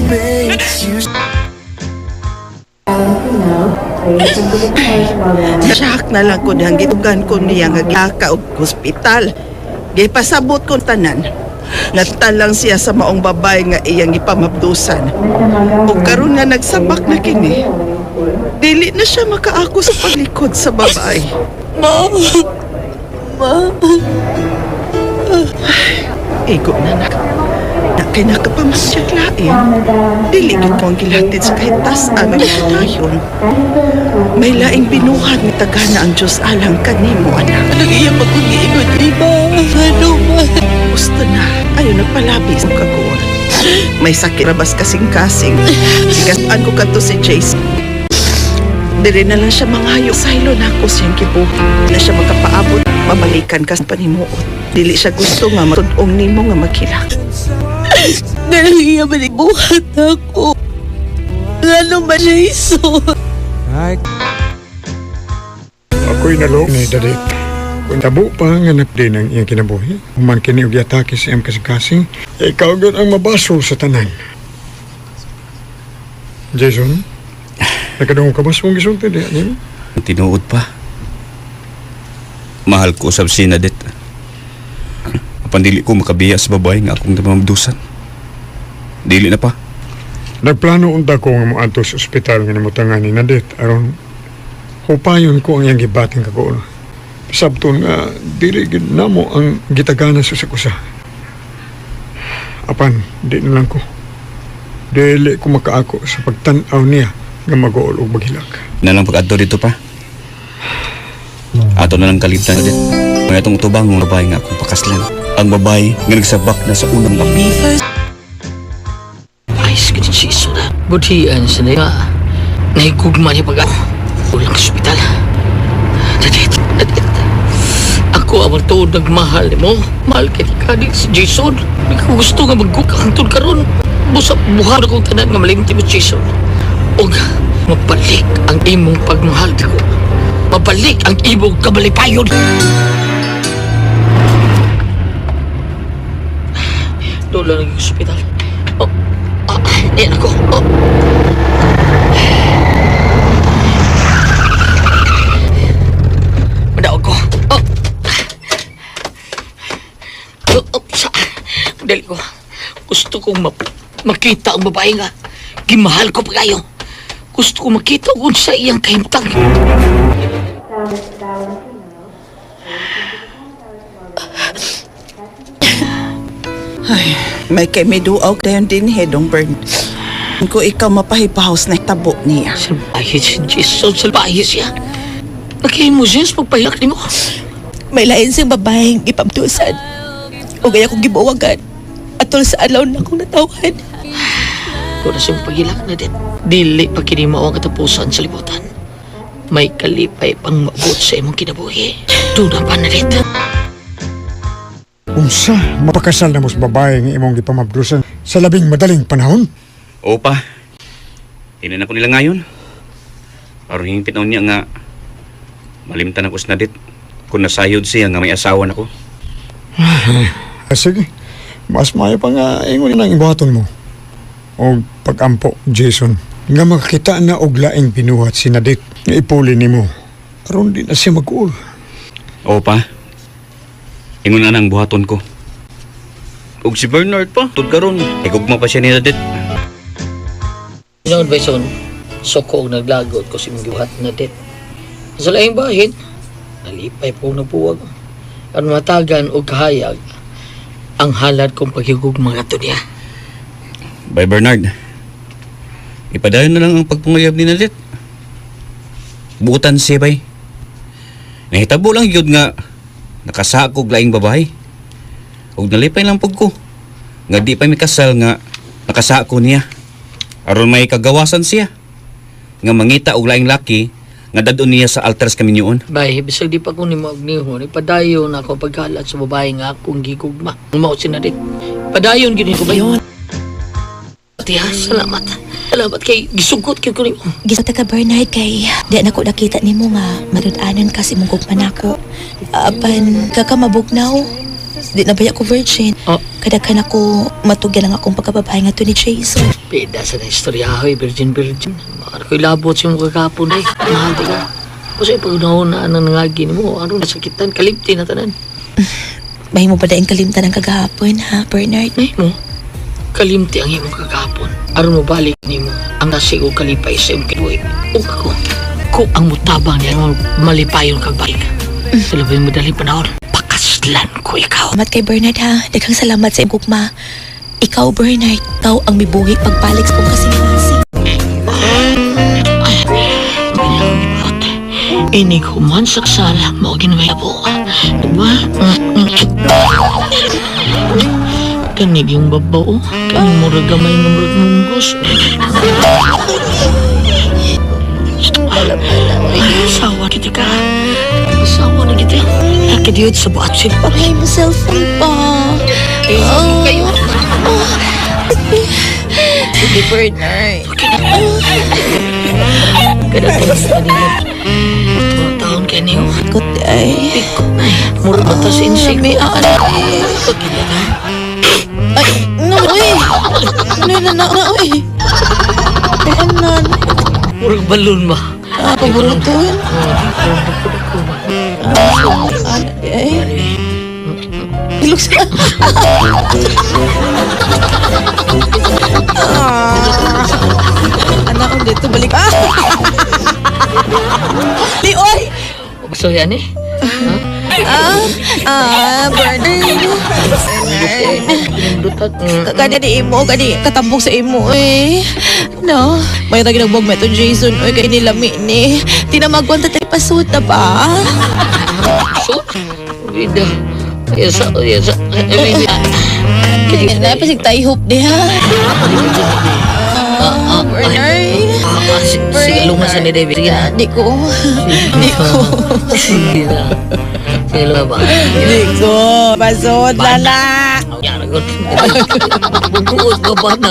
Siyak na lang ko nang gitugan ko niya nga gaka og hospital. Gay pasabot ko tanan. Natan lang siya sa maong babay nga iyang ipamabdusan. O karon nga nagsabak na kini. Dili na siya makaako sa paglikod sa babay. Ego na kay nakapamasyag lain. Dili ko ang gilatid sa kahit tasan ang kadayon. May laing binuhat ni tagana ang Diyos alang kanimo, anak. Anong iya pag-umiingon, diba? Ano ba? Gusto na. Ayaw nagpalabis ang kagoon. May sakit rabas kasing-kasing. Sigasaan ko kanto si Jason. Dili na lang siya manghayo. Saylo na ako siyang kibuhi. Na siya magkapaabot. Mabalikan ka sa panimuot. Dili siya gusto nga matudong nimo nga makilak. Dali iya manibuhat ako. Ano ba, Jason? Ako'y nalog ni Dadet. Kung tabo pa nga din ang iyang kinabuhi, human kini og atake sa iyang kasing-kasing, ikaw gud ang mabaso sa tanan. Jason, nakadungog ka ba sa mong gisulti di? Tinuod pa. Mahal ko sa sinadet. Pandili ko makabiya sa babae nga akong namamdusan. Dili na pa. Nagplano unta ko nga moadto sa ospital nga namutangan ni Nadet aron hupayon ko ang iyang gibating kagool. Sabton nga dili gid namo ang gitagana sa kusa. Apan di na lang ko. Dili ko makaako sa pagtan-aw niya nga mag-uol og maghilak. Na lang pag-adto dito pa. Ato na lang kalimtan din. Kaya itong utubang ng babae nga akong pakaslan. Ang babae nga nagsabak na sa unang labi. Ayos ka din siya na. Butihan sa na nahigugma niya pag ulang ka hospital. Dadit. Ako ang tuod nagmahal ni mo. Mahal ka ni Kadi si Jason. Hindi ko gusto nga magkukantod ka ron. Busa buhar akong tanan nga malimti mo Jason. Og mabalik ang imong pagmahal di ko. Mabalik ang imong kabalipayon. Doon lang naging hospital. Ayan ako. Madaog ko. Dali ko. Gusto kong makita ang babae nga. Gimahal ko pa kayo. Gusto kong makita kung sa iyang kahimtang. Ay, may kay may duaw dayon din hedong burn. Kung ikaw mapahipahos na tabo niya. Salbahe si Jason, salbahe siya. Nakain mo siya sa pagpahilak ni mo. May lain siyang babaeng ipamtusan. O gaya kong gibuwagan. Atol sa alaw na akong natawan. Kung na siyang pagilak na din, dili pa kinimaw ang katapusan sa libutan. May kalipay pang maabot sa imong kinabuhi. Doon pa na rin. Unsa, mapakasal na mo sa babae nga imong gipamabdusan sa labing madaling panahon? Opa. Hinan ako nila ngayon. Aron hingpit na niya nga malimtan ako sa nadit kung nasayod siya nga may asawa na ko. Sige, mas maayo pa nga ingon nang ibuhaton mo. O pag-ampo, Jason, nga makakita na og laing binuhat si Nadit nga ipuli nimo. Aron di na siya mag-uol. Opa. Ingon na nang buhaton ko. Ug si Bernard pa, tudkaron. Igugma pa siya ni Nadit. Noon, Bison, soko naglagot ko si Miguhat na dit. Sa laing bahin, nalipay po nabuwag. Ang matagan o kahayag, ang halad kong paghigugma ato niya. Bye, Bernard. Ipadayon na lang ang pagpungayab ni Nadit. Buutan siya, bay. Nahitabo lang yun nga nakasakog laing babae. Ug nalipay lang pag ko. Nga di pa may kasal nga nakasako niya. Aron may kagawasan siya. Nga mangita og laing laki nga dadon niya sa altars kami niyon. Bay, bisag di pa ko ni magnihon, ipadayon na ako paghalat sa babae nga akong gigugma. Mao si Nadit. Padayon gini ko ba yun? Tiya, salamat. Salamat kay gisugkot kay ko nimo. Gisata ka Bernard kay di na ko nakita nimo nga matud-anan ka si mong gugman ako. Apan kakamabugnaw. Di na baya ko virgin. Kadaghan ako matugyan lang akong pagkababae nga to ni Jason. Peda sa na istorya hoy, virgin. Mara ko'y labot sa mga kakapon ay. Mahal ka. Kasi pag nauna ang nangagi mo, ano nasakitan, kalimti na tanan. May mo ba daing kalimtan ang kagahapon ha, Bernard? May mo, kalimti ang imong kakapon. Aron mo balik ni mo ang nasigo kalipay sa imong kinuwi. O ako, ko ang mutabang niya malipayon kang balik. Sa labay mo dali panahon, pakaslan ko ikaw. Salamat kay Bernard ha. Daghang salamat sa imong gugma. Ikaw, Bernard, ikaw ang mibuhi pagbalik sa kong kasing-kasing. Ini ko man saksala mo ginaway po. Diba? Kanig yung babaw. Kanig mo ragamay ng munggos. Asawa kita ka. Asawa na kita. Nakidiyot sa buat sila. Pakay mo cellphone pa. Kayo. Sige, Bernard. Kadang-kadang sa kanila. Taon kayo niyo. Ikot ay. Ikot na. Mura ba ta sa insik? May aanay. Ay, no, uy. Uy. Tahanan. Murag balon ba? Paburuton. Ay. Ilus ka. Anak ko dito, balik. Lioy! Gusto yan eh? Bernard. Kanya di imo, kani katambok sa imo eh. No, may tagi nagbog meto Jason oy kay nilami ni. Tinamagwan ta tay pasud na ba? Shoot. Vida. Yasa. Kaya pasig tay hope di ha. Bernard. Sige, lumasan ni David. Sige na. Di ko. Sige lang ba? Di ko. Pasud lala. Yan, agad. Bugod ka pa na.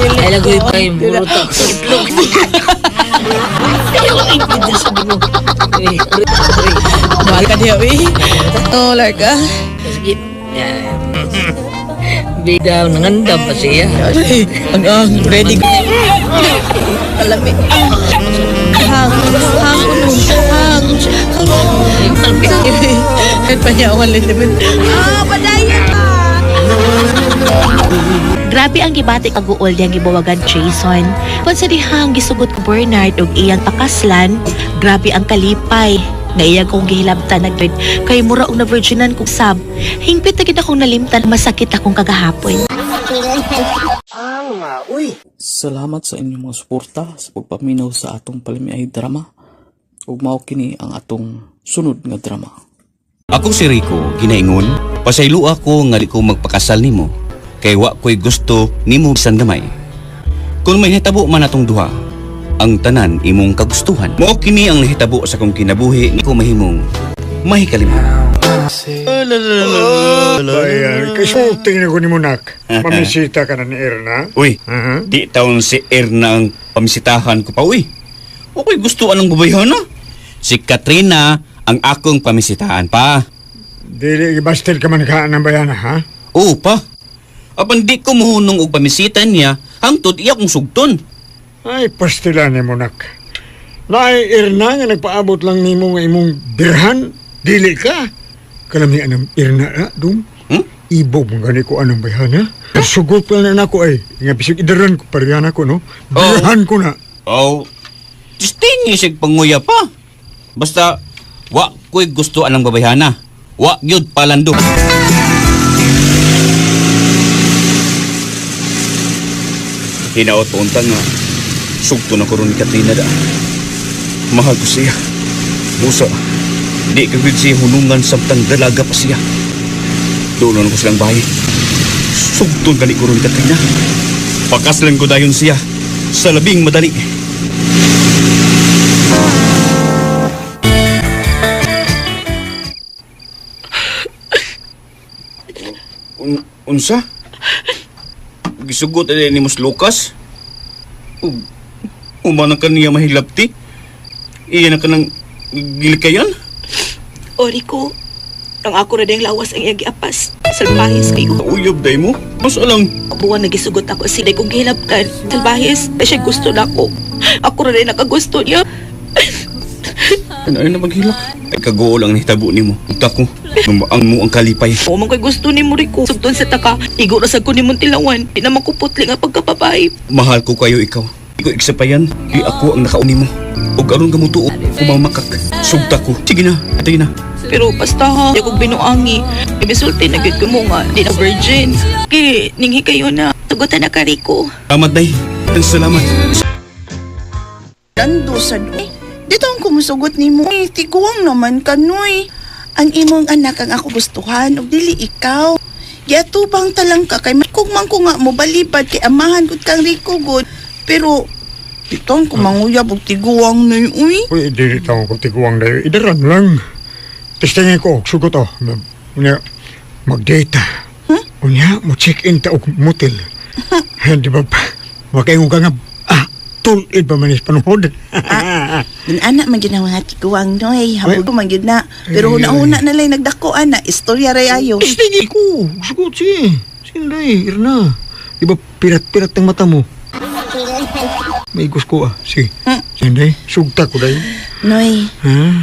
Ay, lagoy pa yung burutak sa itlog. Ay, pwede sabi mo. Mahal ka niya, eh. Oh, Larga. Sige. Bida, nangandam pa siya. Ang ready ko. Alamit. Hang. Ang panyawan lang naman. Padaya ka! Grabe ang gibati kaguol yang gibawagan Jason. Kung sa dihang gisugot ko Bernard og iyang pakaslan, grabe ang kalipay. Nga iyang kong gihilabtan nagrid kay mura og na virginan kong sab. Hingpit na gid akong nalimtan masakit akong kagahapon. Salamat sa inyong mga suporta sa pagpaminaw sa atong palimiay drama. Ug mao kini ang atong sunod nga drama. Ako si Rico, ginaingon, pasaylo ako nga di ko magpakasal nimo. Kay wa ko'y gusto nimo bisan gamay. Kung may hitabo man atong duha, ang tanan imong kagustuhan. Mao kini ang nahitabo sa kong kinabuhi nga ko mahimong mahikalima. Bayan, kasulting na ko ni Munak. Mamisita ka na ni Erna. Uy, di taon si Erna ang pamisitahan ko pa, uy. Okay, gusto anong babayhan na? Si Katrina ang akong pamisitahan pa. Dili, bastel ka man kaan ng bayan, ha? Oo pa. Apan di ko muhunong og pamisitan niya, hangtod iya kong sugton. Ay, pastilan ni Munak. Naay Erna nga nagpaabot lang nimo nga imong birhan, dili ka. Kalamian ng Erna na, dum. Ibo mong gani ko anong bayan, ha? Sugot pa na ako ay, nga bisig idaran ko parihan ako, no? Birhan ko na. Oh, distingi sig panguya pa. Basta, wa ko'y gusto anang babayhana. Wa gyud palando. Hinaot-unta nga, sugto na ko ron ni Katrina da. Mahal ko siya. Musa, di ka gud siya hunungan samtang dalaga pa siya. Doon ko silang bahay. Sugto gani ko ron ni Katrina. Pakaslan ko dayon siya sa labing madali. Unsa? Gisugot ni Mos Lucas? Umanang ka niya mahilapti? Iyan na ka ng gilikayan? O, Rico, ang ako na ding lawas ang iyang giapas. Salbahis kayo. Uyab day mo? Mas alang. Buwan nagisugot ako sila kong gihilaptan. Salbahis, na siya gusto na ako. Ako na rin nakagusto niya. Ano na maghilak? Ay kagool ang nahitabo ni mo. Unta ko, mamaang mo ang kalipay. O, man ko'y gusto ni mo, Rico. Sugton sa taka, igo na sa ko ni mong tilawan. Di naman ko putli nga pagkapabay. Mahal ko kayo ikaw. Di ko iksapayan. Di ako ang nakauni mo. O karon ka mo tuo, kumamakak. Sugta ko. Sige na, atay na. Pero basta ha, di ako binuangi. Ibisulti na gid ko mo nga, di na virgin. Kaya, ninghi kayo na. Tugutan na ka, Rico. Salamat, day. Ang salamat. Dandusan, dito ang kumusugot ni mo. Tiguang naman ka, Noy. Ang imong anak ang ako gustuhan, o dili ikaw. Yatubang talang ka kay kugmang ko nga mo balibad kay amahan gud kang Rico good. Pero dito ang kumanguyab og tiguang Noy, uy. Uy, dili taong ko tiguang dayo. Idaran lang. Testingin ko, sugot o. Mag-date. Unya, mo check-in ta og motel. Di ba pa? Makaingon ka nga, tulid pa manis panuhod. Yung anak man yun ang mga tiguang Noy. Habog ko man yun na. Pero una-una na lang nagdako, ana. Istorya ray ayo. Testingin ko. Sugot siya. Sinday, Irna. Di ba pirat-pirat ang mata mo? May gusto ko Sige. Sinday, sugta ko dayo. Noy,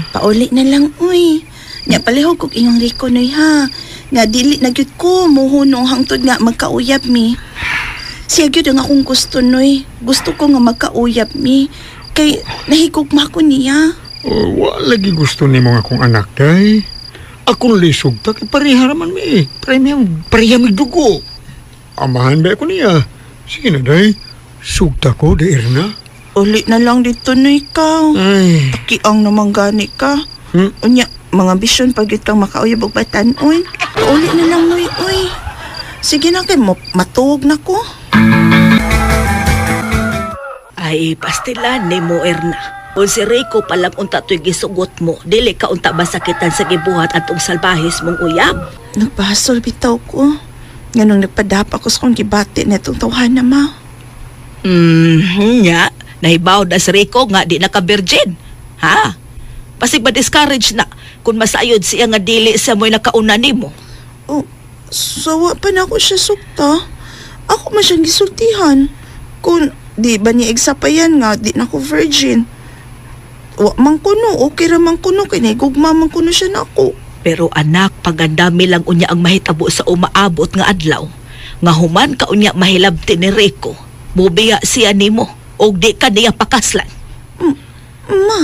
pauli na lang, uy. Nga palihog kong iyong Rico, Noy, ha. Nga dili na gyud ko, muhunong hangtod nga magkauyab mi. Siya gyud ang akong gusto, Noy. Gusto ko nga magkauyab mi. Kay nahigugma ko niya. Wa lagi gusto ni mga akong anak, day. Ako lisog ta, pareha naman mi. Pareha mi dugo. Amahan ba ako niya? Sige na, day. Sugta ko, day Erna. Uli na lang dito na ikaw. Ay. Takiang naman gani ka. Unya, mga bisyon pag itang makauyab og batan, uy. Uli na lang, uy. Sige na kay matuog na ko. Ay, pastilan ni mo, Erna. Kung si Rico palang unta to'y gisugot mo, dili ka unta masakitan sa gibuhat atong salbahis mong uyab. Nagbasol bitaw ko. Ganong nagpadapa ko sa kong gibati na itong tawhan na, ma. Nya, nahibaw na si Rico nga di naka-virgin. Ha? Pasig ba discourage na kung masayod siya nga dili siya mo'y nakauna ni mo? Oh, sawa pa na ako siya sukta. Ako man siyang gisultihan. Kung di ba niya egsapayan nga, di na ako virgin. Wa man kuno, okay ra man kuno, kay naigugma man kuno siya na ako. Pero anak, pagandami lang unya ang mahitabo sa umaabot nga adlaw. Nga human ka unya mahilabti ni Rico, mubiya siya nimo, o di ka niya pakaslan. Ma.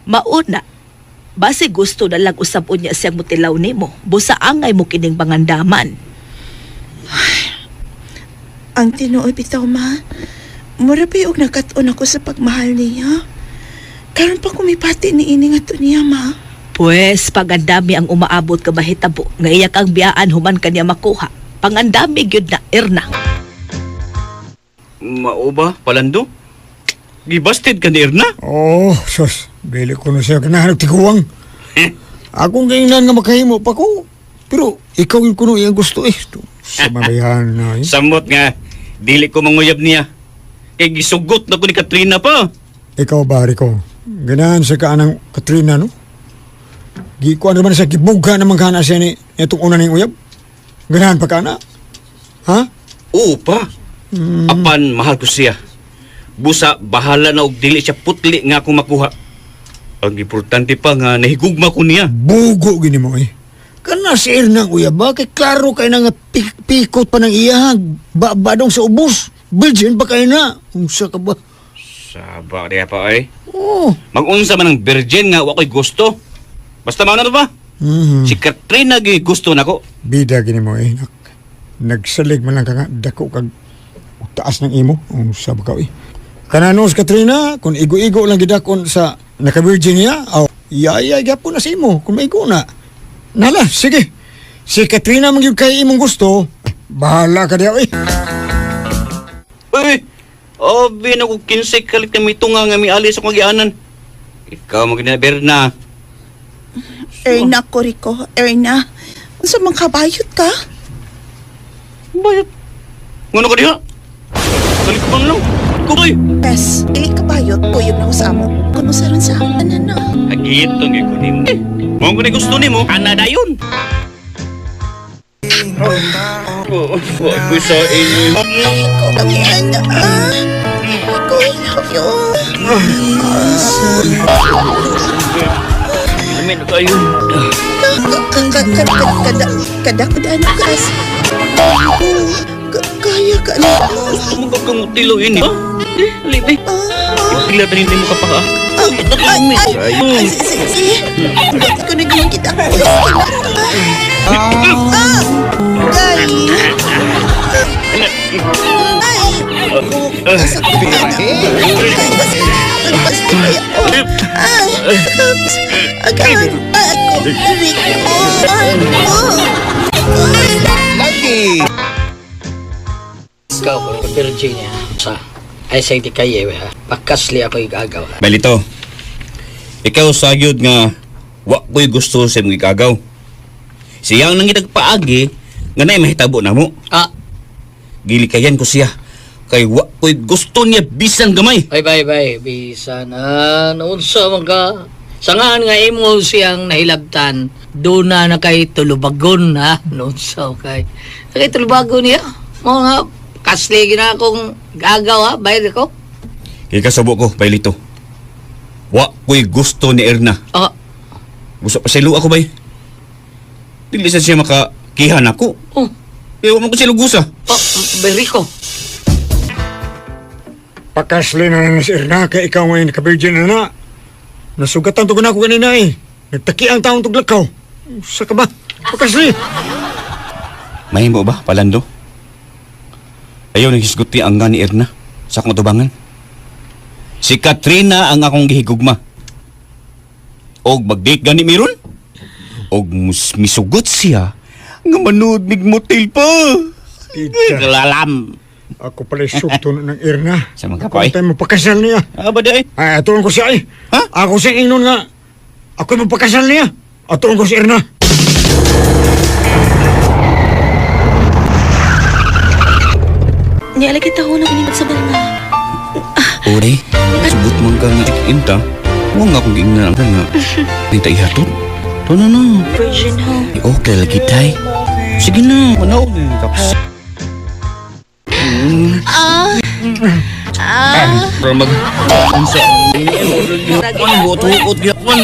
Mauna, base gusto na lang usab unya siyang mutilaw nimo, busaangay mo kining pangandaman. Ang tinuod bitaw, ma. Mura pa yung nakatuon ako sa pagmahal niya. Karon pa kumipati ni ini nga to niya, ma. Pues, pagandami ang umaabot ka mahitabo, nga iyak ang biyaan human kanya makuha. Pangandami gyud na, Erna. Mao ba, Palando? Gibasted ka ni Erna? Oh, sus. Bili ko na siya kanahanap tiguang. Akong kainan nga makahimo pa ko. Pero ikaw yung kuno yung gusto eh. Sa mabayahan na eh. Samot nga, dili ko manguyab niya. Kaya gisugot na ko ni Katrina pa. Ikaw ba, Rico? Ganahan sa kaanang Katrina, no? Gikuan naman sa kibuga naman kana siya ni itong una ng uyab. Ganahan pa kana? Ha? Oo pa. Apan, mahal ko siya. Busa, bahala na og dili siya putli nga akong makuha. Ang importante pa nga, nahigugma ko niya. Bugo gini mo eh. Kana si Ernang uyab ba? Kay klaro kay na nga pikot pa ng iyahag. Badong sa ubos. Virgin pa kayo na. Unsa ka ba? Sabak niya pa ay. Oo. Mag-unsa man ng virgin nga wako'y gusto. Basta mauna na ba? Si Katrina gusto na ko. Bida gini mo eh. Nagsalig man lang ka nga. Dako kag taas ng imo. Unsa ba ka eh. Kananos Katrina, kung igo-igo lang gidakon sa naka-virgin niya, iyayay po na sa imo, kung maigo na. Nala, sige. Si Katrina mang yung kay imong gusto, bahala ka diyaw eh. Uy, obi na ko 15 kalit na may tunga nga may alis ako magianan. Ikaw maginaber na. Erna ko, Rico. Erna. Unsa mang kabayot ka? Bayot? Ngano ka diha? Balik ka bang lang? Kutoy! Pes, dili kabayot, puyog na ko sa amo. Kuno sa ron sa amo, ano na? Agit ang ikunin mo. Mga kung gusto ni mo, ana na yun. Wag sa inyo. Ikaw kami, ana. Ikaw, I love you. Amin kayo. Kada ko daan ang gas. Kaya ka na. Gusto mo kagkamutilo ini, ha? Libe. Ipila tanin mo ka pa, ha? Ay, sige. Bakit ko nagawin kita? Gay. Agawan pa ako, Rico. Lagi! Ikaw ko, Virginia. Sa, ay sa hindi kayo, pakasli ako igagaw. Balito, ikaw sagyod nga wa ko'y gusto sa mong igagaw. Siyang nang itagpaagi nga na'y mahitabo na mo. Gilikayan ko siya. Kay wa ko'y gusto niya bisan gamay. Bye. Bisan na, naunsa man ka. Sangaan nga imo siyang nahilabtan, doon na kay tulubagon, ha? Naunsa kay. Kay tulubagon niya. Mga kasli na akong gagaw, ha? Bayad ko. Kaya kasabo ko, Bailito. Wa ko'y gusto ni Erna. Gusto pa silo ako, bay. Dili sa siya makakihan ako. Kaya wa man ko siya lugusa. Beriko. Pakasli na na si Erna kay ikaw ngayon naka-virgin na na. Nasugatan to ko na ako kanina eh. Nagtaki ang taong tuglakaw. Sa ka ba? Pakasli. Mahimo ba, Palando? Ayaw naghisguti ang nga ni Erna sa akong tubangan. Si Katrina ang akong gihigugma. Og mag-date gani meron? Og misugot siya nga manood mig motel pa. Tita, Lalam. ako pala sugto na ng Erna. Sa mga kapoy. Tayo mapakasal niya. Ba di ay? Ay, atuon ko siya eh. Ha? Ako siya ingnon nga. Ako mapakasal niya. Atuon ko si Erna. Niya lagi taho na inimat sa balna. Ore, subot mong kang inta. Huwag nga akong giingnan ang nga. Pinta ihatod. Ito na. Virgin ho. Okay lagi, tay. Sige na, manaw na. Tapos. Para mag... Unsa? Ano mo? Tuhukot gyapon.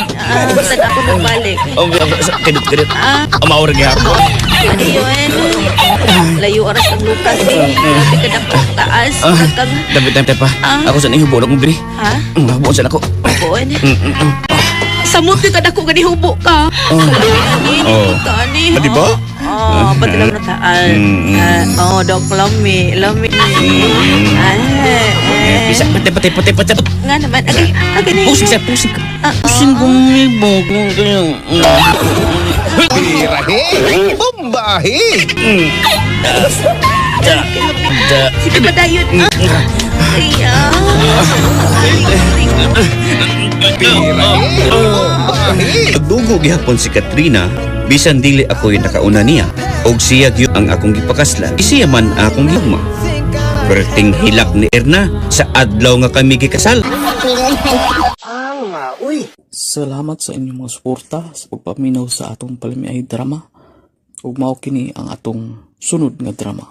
Basta ako nagbalik. Kedit. Amawar gyapon. Ano yun? Layo oras ng lukas eh. Grabe ka na taas. Dapat pa. Ako saan ihubo na kong biri. Ha? Nahubo saan ako. Buon? Samot ka na ko gani hubo ka. Oh. Kani. Di ba? Pati lang nataan. Dok, lami. Bisa, pati. Nga naman, agay na Pusing siya, pusing ka. Pusing bumibog. Birahe! Bombahe! Sige ba tayo? Dugo gihapon si Katrina, bisan dili ako'y nakauna niya, og siya gyud ang akong gipakaslan. Siya man akong gihugma. Perting hilak ni Erna sa adlaw nga kami gikasal. Salamat sa inyong mga suporta sa pagpaminaw sa atong palimiay drama. Ug mao kini ang atong sunod nga drama.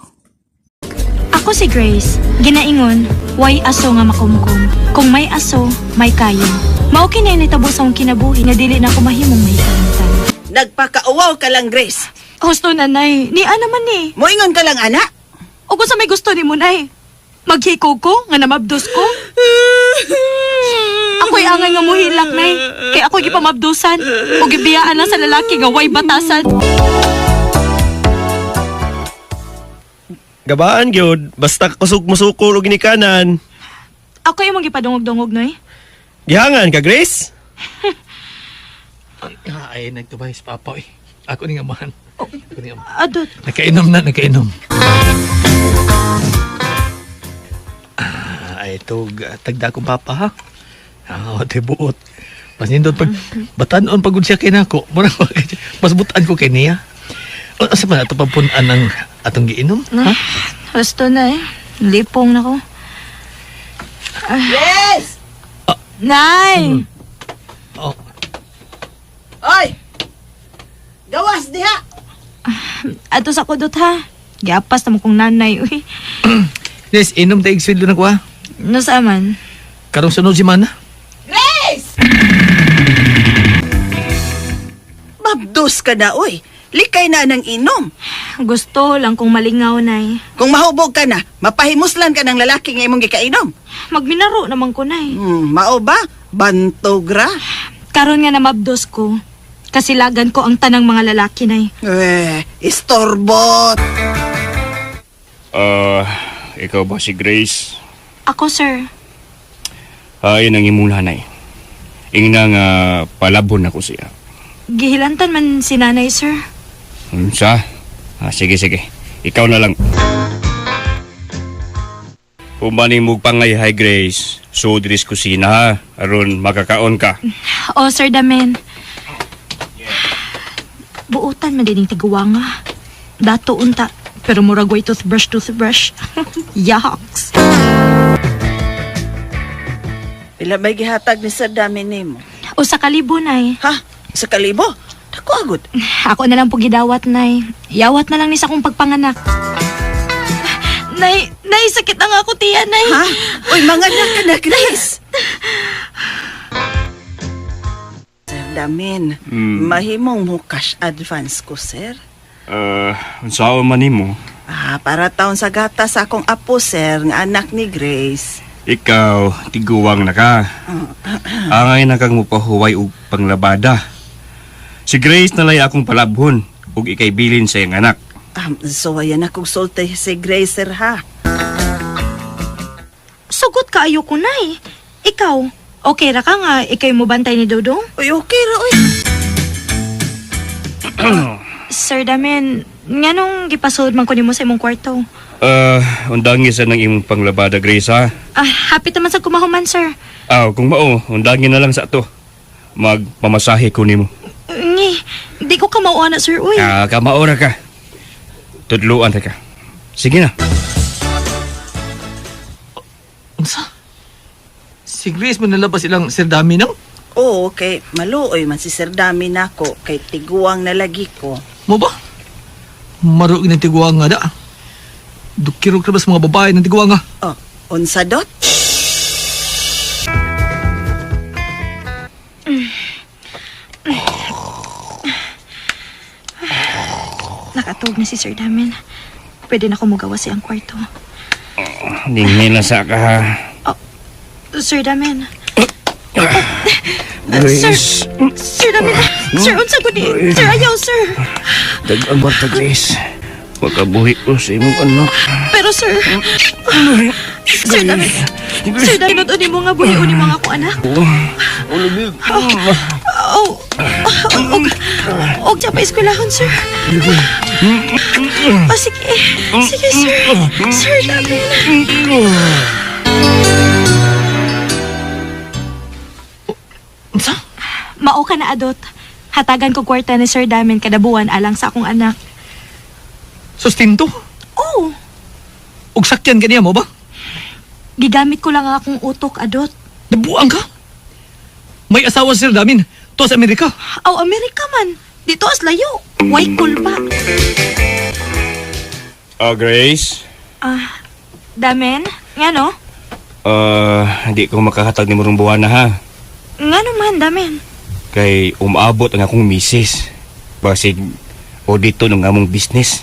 Ako si Grace. Ginaingon, way aso nga makumkum. Kung may aso, may kayo. Mao kini nitabo sa akong kinabuhi nga dili na ako mahimong mahikalimtan. Nagpakauwaw ka lang, Grace. Husto nanay, ni ana man ni. Moingon ka lang, anak. O kung sa may gusto ni mo nay, maghikaw ko nga namabdos ko. Ako'y angay nga muhilak nay, kay ako'y gipamabdusan o gibiyaan na sa lalaki nga way batasan. Gabaan gyud, basta kusog-musukol og ginikanan. Ako yung magipadungog-dungog nay. Gihangan ka, Grace? Ay, nagtubay si Papa eh. Ako ni nga man. Adot. Nakainom. Ay, ito, tagda kong Papa ha. Buot. Mas nindot pag batanon pagod siya kinako. Mas butaan ko kay niya. O, asa pa na ito pampunan ng atong giinom? Ha? Husto na eh. Lipong na ko. Yes! Nay! Oy! Gawas diha! Ato sa kudot ha. Giapas na mo kong nanay. Uy. Yes, inom tayo sweldo na ko ha. Nasaman? Karong sunod si Mana. Grace! Mabdos ka na, oy. Likay na ng inom. Gusto lang kung malingaw, nay. Kung mahubog ka na, mapahimuslan ka ng lalaki nga imong gikainom. Magminaro naman ko, nay. Mao ba? Bantogra? Karon nga namabdos ko. Kasilagan ko ang tanang mga lalaki, nay. Istorbot. Ikaw ba si Grace? Ako, sir. Yun ang imong nanay. Ingna nga palabon ako siya. Gihilantan man si nanay, sir. Unsa? Sige. Ikaw na lang. Kumaning mo pangay, hi Grace. So, diris kusina ha. Aron, makakaon ka. Oh, sir Damen. Buutan man din yung tiguwanga. Dato unta. Pero muragway toothbrush. Yucks. Pila may gihatag ni Sir Damen nimo? O sa kalibo, nay. Ha? Sa kalibo? Dako agad. Ako na lang po gidawat, nay. Yawat na lang ni sa kong pagpanganak. Nay, sakit ang ako, tiya, nay. Ha? Uy, manganak ka na, Grace. Sir Damen, mahimong mo cash advance ko, sir? Unsa man nimo? Para taon sa gata sa akong apo, sir, nga anak ni Grace. Ikaw, tiguwang na ka. Angay na kang mupahuway og panglabada. Si Grace nalay akong palabhon ug ikay bilin sa iyang anak. So ayan akong sulti si Grace, sir, ha? Sugot ka ayo ko, nay. Ikaw, okay ra ka nga ikay mo bantay ni Dodong? Uy, okay ra, uy. Sir Damen, nganong gipasud man ko nimo sa imong kwarto? Undangin sa nang imong panglabada, Grace, ha? Happy naman sa kumahuman, sir. Kung mao, undangin na lang sa ato. Magpamasahe ko nimo. Ngi, di ko ka mauana, sir, uy. Kamaora ka. Tudluan ka. Sige na. Unsa? Si Grace mo nalabas ilang Sir Dami nang? Oo, kay maluoy man si Sir Dami nako, kay tiguang na lagi ko. Mo ba? Maruog ng tiguang nga da. Dukirog ka ba sa mga babae ng tiguang nga? Oh, unsa dot? Nakatog na si Sir Damen. Pwede na ko magawa siyang kwarto. Dingin na sa ka, ha? Sir Damen. Grace. Sir Damen. Sir, unsa ko ni? Sir, ayaw, sir. Dagang bata, Grace. Makabuhi ko sa imong anak. Pero, sir. Sir Damen. Sir Damen, nod-uni mo nga buhi-uni mga ko anak. Og siya pa eskwelahon, sir. Sige. Sige, sir. Sir Damen. Mao ka na, Adot. Hatagan ko kwarta ni Sir Damen kada buwan alang sa akong anak. Sustinto? Oo. Ug sakyan ka niya mo ba? Gigamit ko lang ang akong utok, Adot. Nabuang ka? May asawa si Sir Damin. To sa Amerika. Aw, Amerika man. Dito as layo. Way cool pa. Grace? Damen? Nga no? Hindi ko makahatag ni murong buwan na, ha? Nga naman, Damen. Kay umaabot ang akong misis. Basig audito ng among business.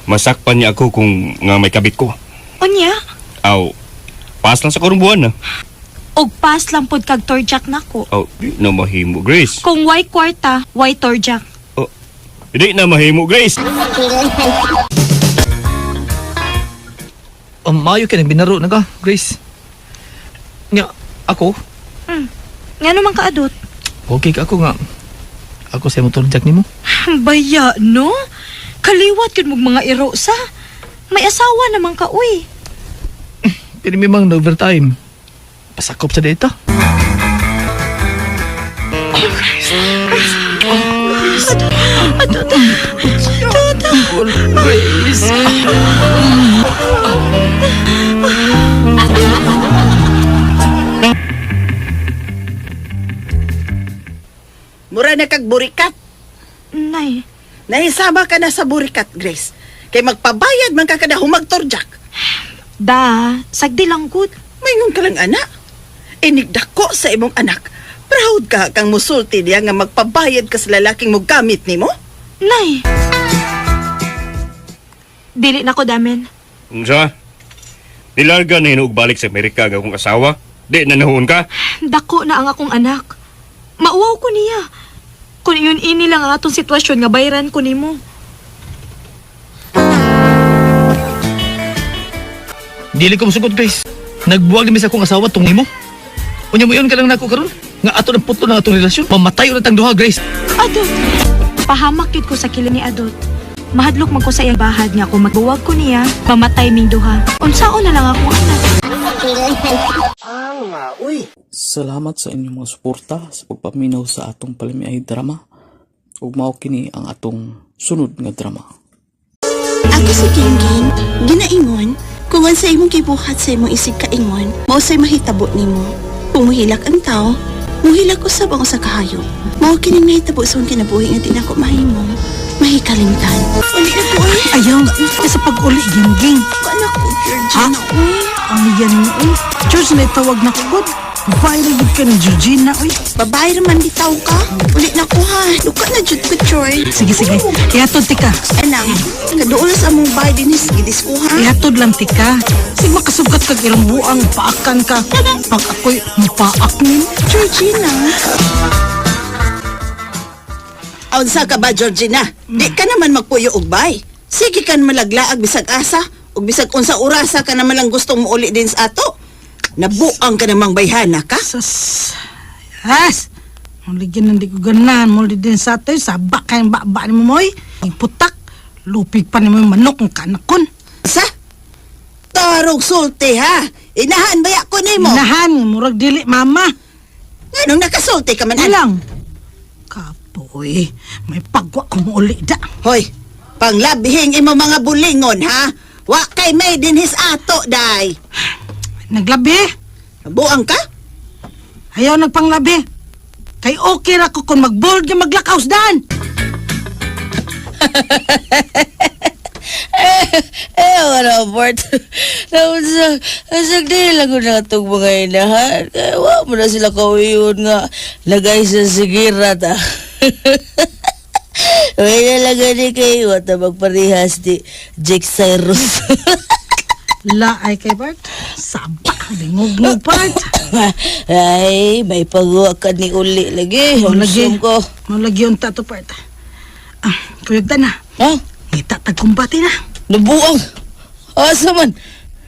Masakpan niya ako kung nga may kabit ko. Unya? Pas lang sa karong buwan na. Og pas lang pod kag torjak nako. Di na mahimo, Grace. Kung way kwarta, way torjak. Di na mahimo, Grace. Mayo ka nang binaro na ka, Grace. Nga, ako? Nga naman ka, Adot? Okay ka ako nga. Ako sa motor jack ni mo. Baya, no? Kaliwat yun mong mga iro sa. May asawa naman ka, uy. Pero may mga overtime. Pasakop sa data. Grace. Mura na kag burikat. Nay. Nahisama ka na sa burikat, Grace. Kay magpabayad man ka kada humagtorjak. Sagdi lang good. Mayngon ka lang, anak. Inigdako sa imong anak. Proud ka kang musulti diya nga magpabayad ka sa lalaking mo gamit ni mo? Nay. Dili na ko, Damen. Unsa? Nilarga na hinugbalik sa Amerika ang akong asawa? Di na nahuon ka? Dako na ang akong anak. Mauwaw ko niya. Kung yun ini lang ang atong sitwasyon nga bayaran ko nimo. Dili ko musugod, Grace. Nagbuwag namin sa akong asawa tong nimo. Unya mo yun ka lang nako karon. Nga ato ng puto na atong relasyon. Mamatay ulit ang duha, Grace. Adot. Pahamak yun ko sa kila ni Adot. Mahadlok man ko sa iyang bahad nga kung magbuwag ko niya, mamatay ming duha. Unsaon na lang ako anak. Salamat sa inyong mga suporta sa pagpaminaw sa atong palimiay drama. Ug mao kini ang atong sunod nga drama. Ako si Kingging, ginaingon, kung sa imong gibuhat sa imong isig kaingon, mao say mahitabo nimo. Kung muhilak ang tao, muhilak usab ang usa ka hayop. Mao kining nahitabo sa akong kinabuhi nga di nako mahimo. Mahikalimtan. Uli na po eh. Ayaw nga sa pag-uli, Gingging. Anak ko, Georgina, Ang yan mo, uy. Diyos, na itawag na ko, babae rin ka ni Georgina, uy. Babae raman bitaw ka. Ulit na ko ha. Duka na jud ko, Choy. Sige, ihatod tika. Anang, kaduol sa mong bahay din gidis ko ha. Ihatod lang tika. Sige, makasugat ka ilang buang, paakan ka. Pag ako'y mapaak nin. Georgina. Unsa ka ba, Georgina? Di ka naman magpuyo og bay. Sige kan malaglaag bisag asa. Ug bisag unsa orasa ka naman lang gusto mo uli din sa ato. Nabuang ka namang bayhana ka? Yes! Maligyan hindi ko ganan. Muli din sa ato, sabak kayong baba ni mo mo'y. Putak, lupig pa ni mo yung manok ng kanakon. Sa? Tarog sulti ha? Inahan baya ko ni mo? Inahan, murag dili mama. Nganong nakasulti ka man? Alang. Kapoy, may pagwa kong uli da. Hoy, panglabihing imo mga bulingon ha? Wa kay may din his ato, day. Naglabi? Buang ka? Ayaw nagpanglabi. Kay okay ra ko kung mag-bold yung maglakaws daan. Wala, Bart. Sagday lang ko na itong mga inahan. Kaya wala mo na sila kawiyon nga lagay sa sigirat, ah. May nalaga ni kayo at magparihas ni Jake Cyrus. Laay kay Bart. Sabak, lingog-ngog Bart. Ay, may pagwa ka ni uli lagi. Malagi yung tato Bart. Kuyagda na. Ha? Itatag kumbati na. Nabuang. Asa man?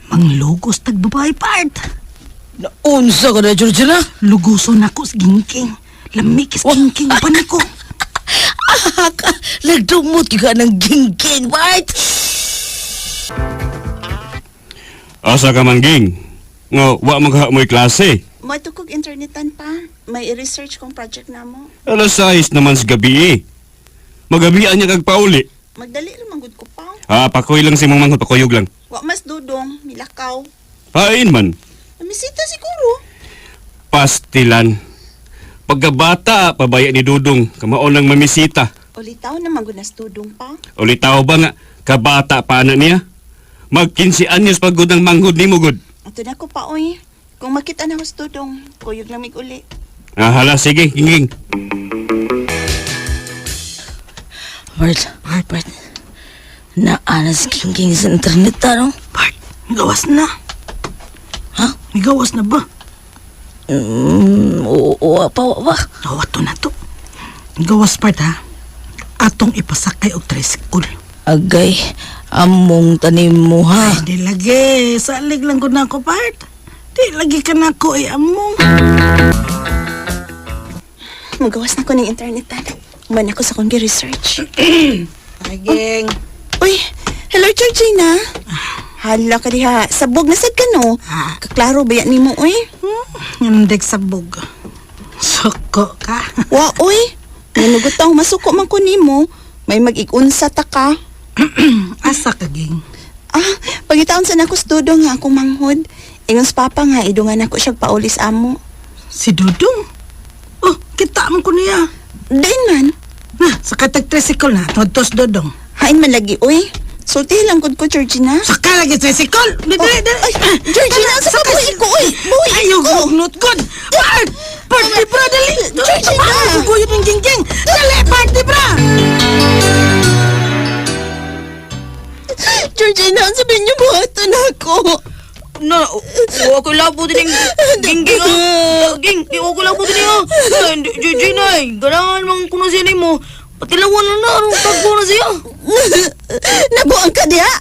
Manglugos tagbabae Bart. Naunsa ka na, Georgina? Luguson ako sa gingking. Lamikis gingking pa na ko. Nagdumot ka ng gingking, Bart. Asa ka man, Ging? Nga, wa magha-moy klase. Mo tukog internetan pa. May i-research kong project na mo. Alas 6 naman sa gabi eh. Magabian niya kag pauli. Magdali naman gud ko pa. Pakoy lang si mong manghod, pakuyog lang. Wa mas dudong, milakaw. Hain man. Namisita siguro. Pastilan. Pagkabata, pabaya ni Dudong, kamaon lang mamisita. Ulitaw na magunas dudong pa. Ulitaw ba nga, kabata pa na niya? Mag-15 anyos pagod ang manghod ni Mugod. Ato na ko pa, oy. Kung makita na ko sa dudong, kuyog lamig uli. Hala, sige, Ging. Bart. Naanas king sa internet, no? Bart, gawas na. Ha? Gawas na ba? Oo, pa. Awato na to. Gawas Bart ha. Atong ipasakay og tricycle. Agay, among tanim mo ha. Ay, di lagi. Salig lang ko na ako, Bart. Di lagi ka na ako, ay among. Magawas na ko ng internetan. Man ako sa kong research. Ay, Ging. Uy, hello, Georgina. Hala ka diha. Sabog na sad ka, no? Kaklaro ba yan ni mo, uy? Nandek sabog. Suko ka. Wa, uy. Nanugutang masuko man ko ni mo. May mag-igunsa ta ka. Asa ka, Ging? Pagitaon sa nako sa Dudong nga akong manghod. Ingon sa papa nga, idungan ako siya paulis amo. Si Dudong? Oh, kita mo ko niya. Dain man. Sa katag-tricycle na, todtos Dudong. Hain man lagi, uy. Sulti lang gud ko, Georgina. Saka lagi tricycle. Ay, Georgina, sa pabuhi ko, uy. Buhi ko. Ayaw, hugnot good. Bart! Party bra, dali. Georgina. Guguyot ng gingging. Dali, party bra. Georgina, sabihin niyo buhatan ako. No, ako labo din yung gingging, Ging, ako labo din yung Georgina, garangan mong kuno siya mo. Patilawan na arong tagpo na siya. Nabuang ka diha.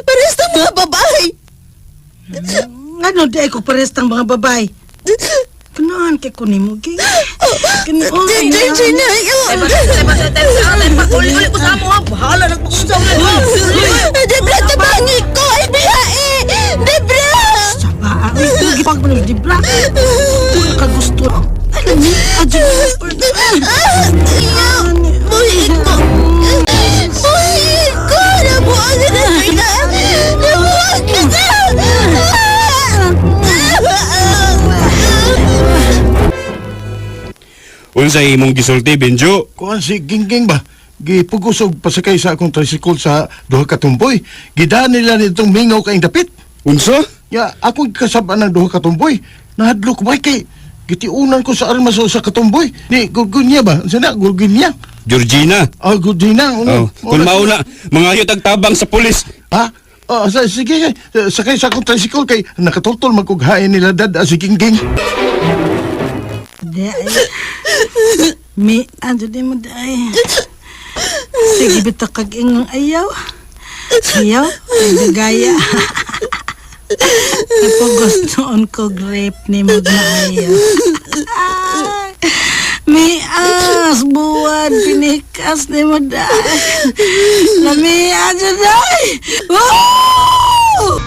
Pares na mga babae. Ano di ko pares ng mga babae? Kanahan kay kunin mo, Ging. Georgina, yun. Uli ko sa mo, ha? Bahala, nagpakunsaw na ito. Debra, tabangi ko. Ay, biya eh. Debra! Saba, ay, pag mo ng Debra. Kung nakagusto. Alam niyo, adyo. Buhi ko. Buhi ko. Nabuang ka na sila. Nabuang ka na. Unsay imong gisulti, Benjo? Kuan si Gingging ba? Gipugusog pasakay sa akong tricycle sa duha ka tumboy. Gidaan nila nitong mingaw kaing dapit. Unsa? Ya, ako kasaba ng duha ka tumboy. Nahadlok ba kay gitiunan ko sa armas sa katumboy. Ni Gurgunya ba? Sana Gurgunya. Georgina. Gurgina. Kung mauna, mga hayot agtabang sa pulis. Ha? Sige, sakay sa akong tricycle kay nakatultol magkughain nila dad si Gingging. Ano di mo day? Sige, bito kag ingong ayaw. Ayaw, nagagaya. Kapag gustoon ko grape ni mo na ayaw. May as, buwan, pinikas ni mo day. Lamihan siya day. Woo!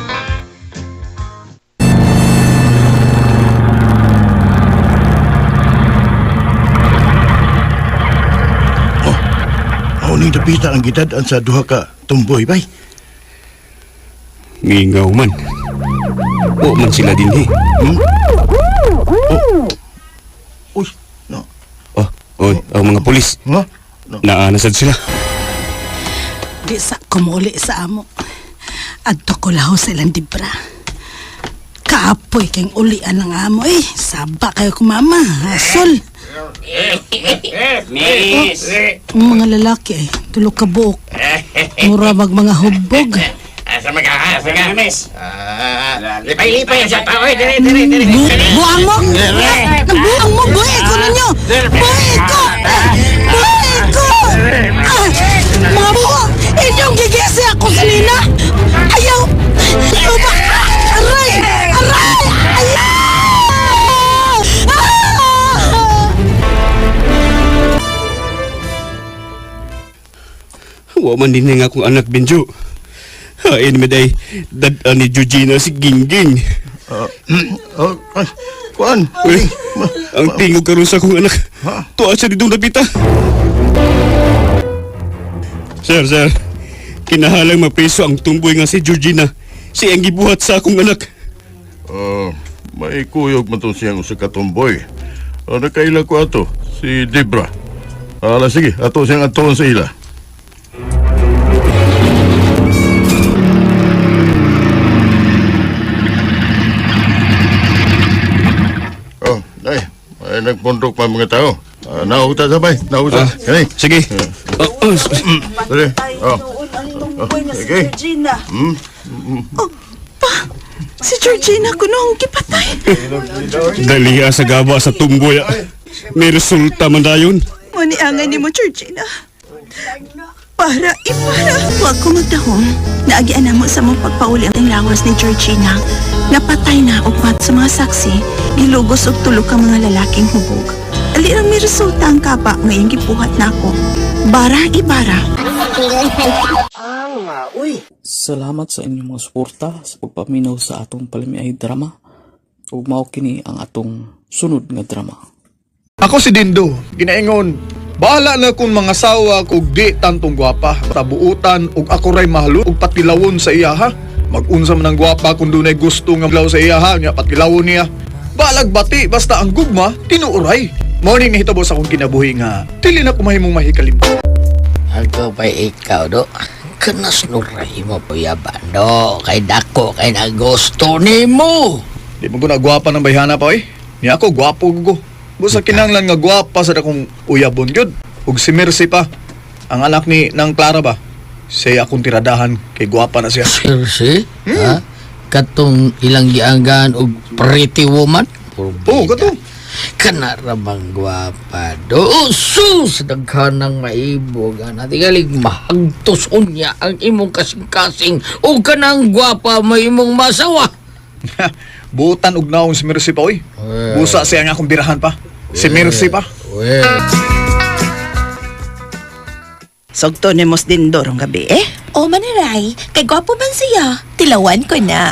Ni dapita ang gidad-an sa duha ka tumboy, bay. Mingaw man. O man sila din eh. Uy, no. Oy, ang mga pulis. No? Naanasad sila. Di sa kumuli sa amo. Adto ko laho sa ilang dibra. Kaapoy kayong ulian ng amo eh. Saba kayo kumama. Hasol. Miss! Mga lalaki eh. Tulog ka buok. Mura mga hubog. Asa ka, miss? Lipay-lipay siya tao eh. Dire. Buang mo! Buang mo! Buhay ko ninyo! Buhay ko! Buhay ko! Mga buho! Inyong gigisi ako sa nina! Ayaw! Ayaw ba? Aray! Aray! Ayaw! Wa man din nga akong anak Benjo. Hain meday dad-an ni Georgina si Gingging. Kuan. Uy, ang tingog karon sa akong anak. Tuwa siya ditong napita. Sir. Kinahalang mapreso ang tumboy nga si Georgina. Siya ang gibuhat sa akong anak. May kuyog man itong siyang usa ka tumboy. Nakaila ko ato, si Debra. Sige, ato siyang aton sa ila. Ay, nagpundok pa mga tao. Nauta sabay. Nauta. Kani. Sige. Dali. Sige. Si Georgina ko noong gipatay. Dali sa gaba sa tumboy. May resulta man dayon. Maniangay ni mo, Georgina. Para ipara. Huwag ko magdahom. Naagian na mo sa mong pagpauli ang lawas ni Georgina. Napatay na upat sa mga saksi. Gilugos og tulog ang mga lalaking hubog. Alirang may resulta ang kapa ngayong gipuhat na ako. Bara ibara. Salamat sa inyong mga suporta sa pagpaminaw sa atong palimiay drama. Ug mao kini ang atong sunod nga drama. Ako si Dindo, ginaingon. Bahala na kung mga sawa kung di tantong gwapa. Tabuutan ug ako ray mahalo ug patilawon sa iya ha. Mag-unsa man ang gwapa kung dunay gusto nga blaw sa iya ha, nya patilawon niya. Balag bati basta ang gugma tinuuray. Morning nahitabo sa akong kinabuhi nga dili na kumahimong mahikalim. Ako pa ikaw do. Kanas nuray mo po yaban do. Kay dako kay nagusto nimo. Di mo ko na gwapa ng bayhana pa oy. Niya ako gwapo ko. Busa kinanglan nga gwapa sa dakong uyabon gyud. Ug si Mercy pa. Ang anak ni nang Clara ba? Siya akong tiradahan kay gwapa na siya. Mercy? Ha? Katong ilang gianggan og pretty woman? Oo, katong. Kanarabang gwapa do. Sus! Daghanang maibog. Natigalig mahagtos unya ang imong kasing-kasing o kanang gwapa may imong masawa. Buutan og naong si Mercy pa oy. Busa siya nga akong birahan pa. Si Mercy pa. Sogto ni Mos Dindo rong gabi eh. O maniray, kay gwapo man siya. Tilawan ko na.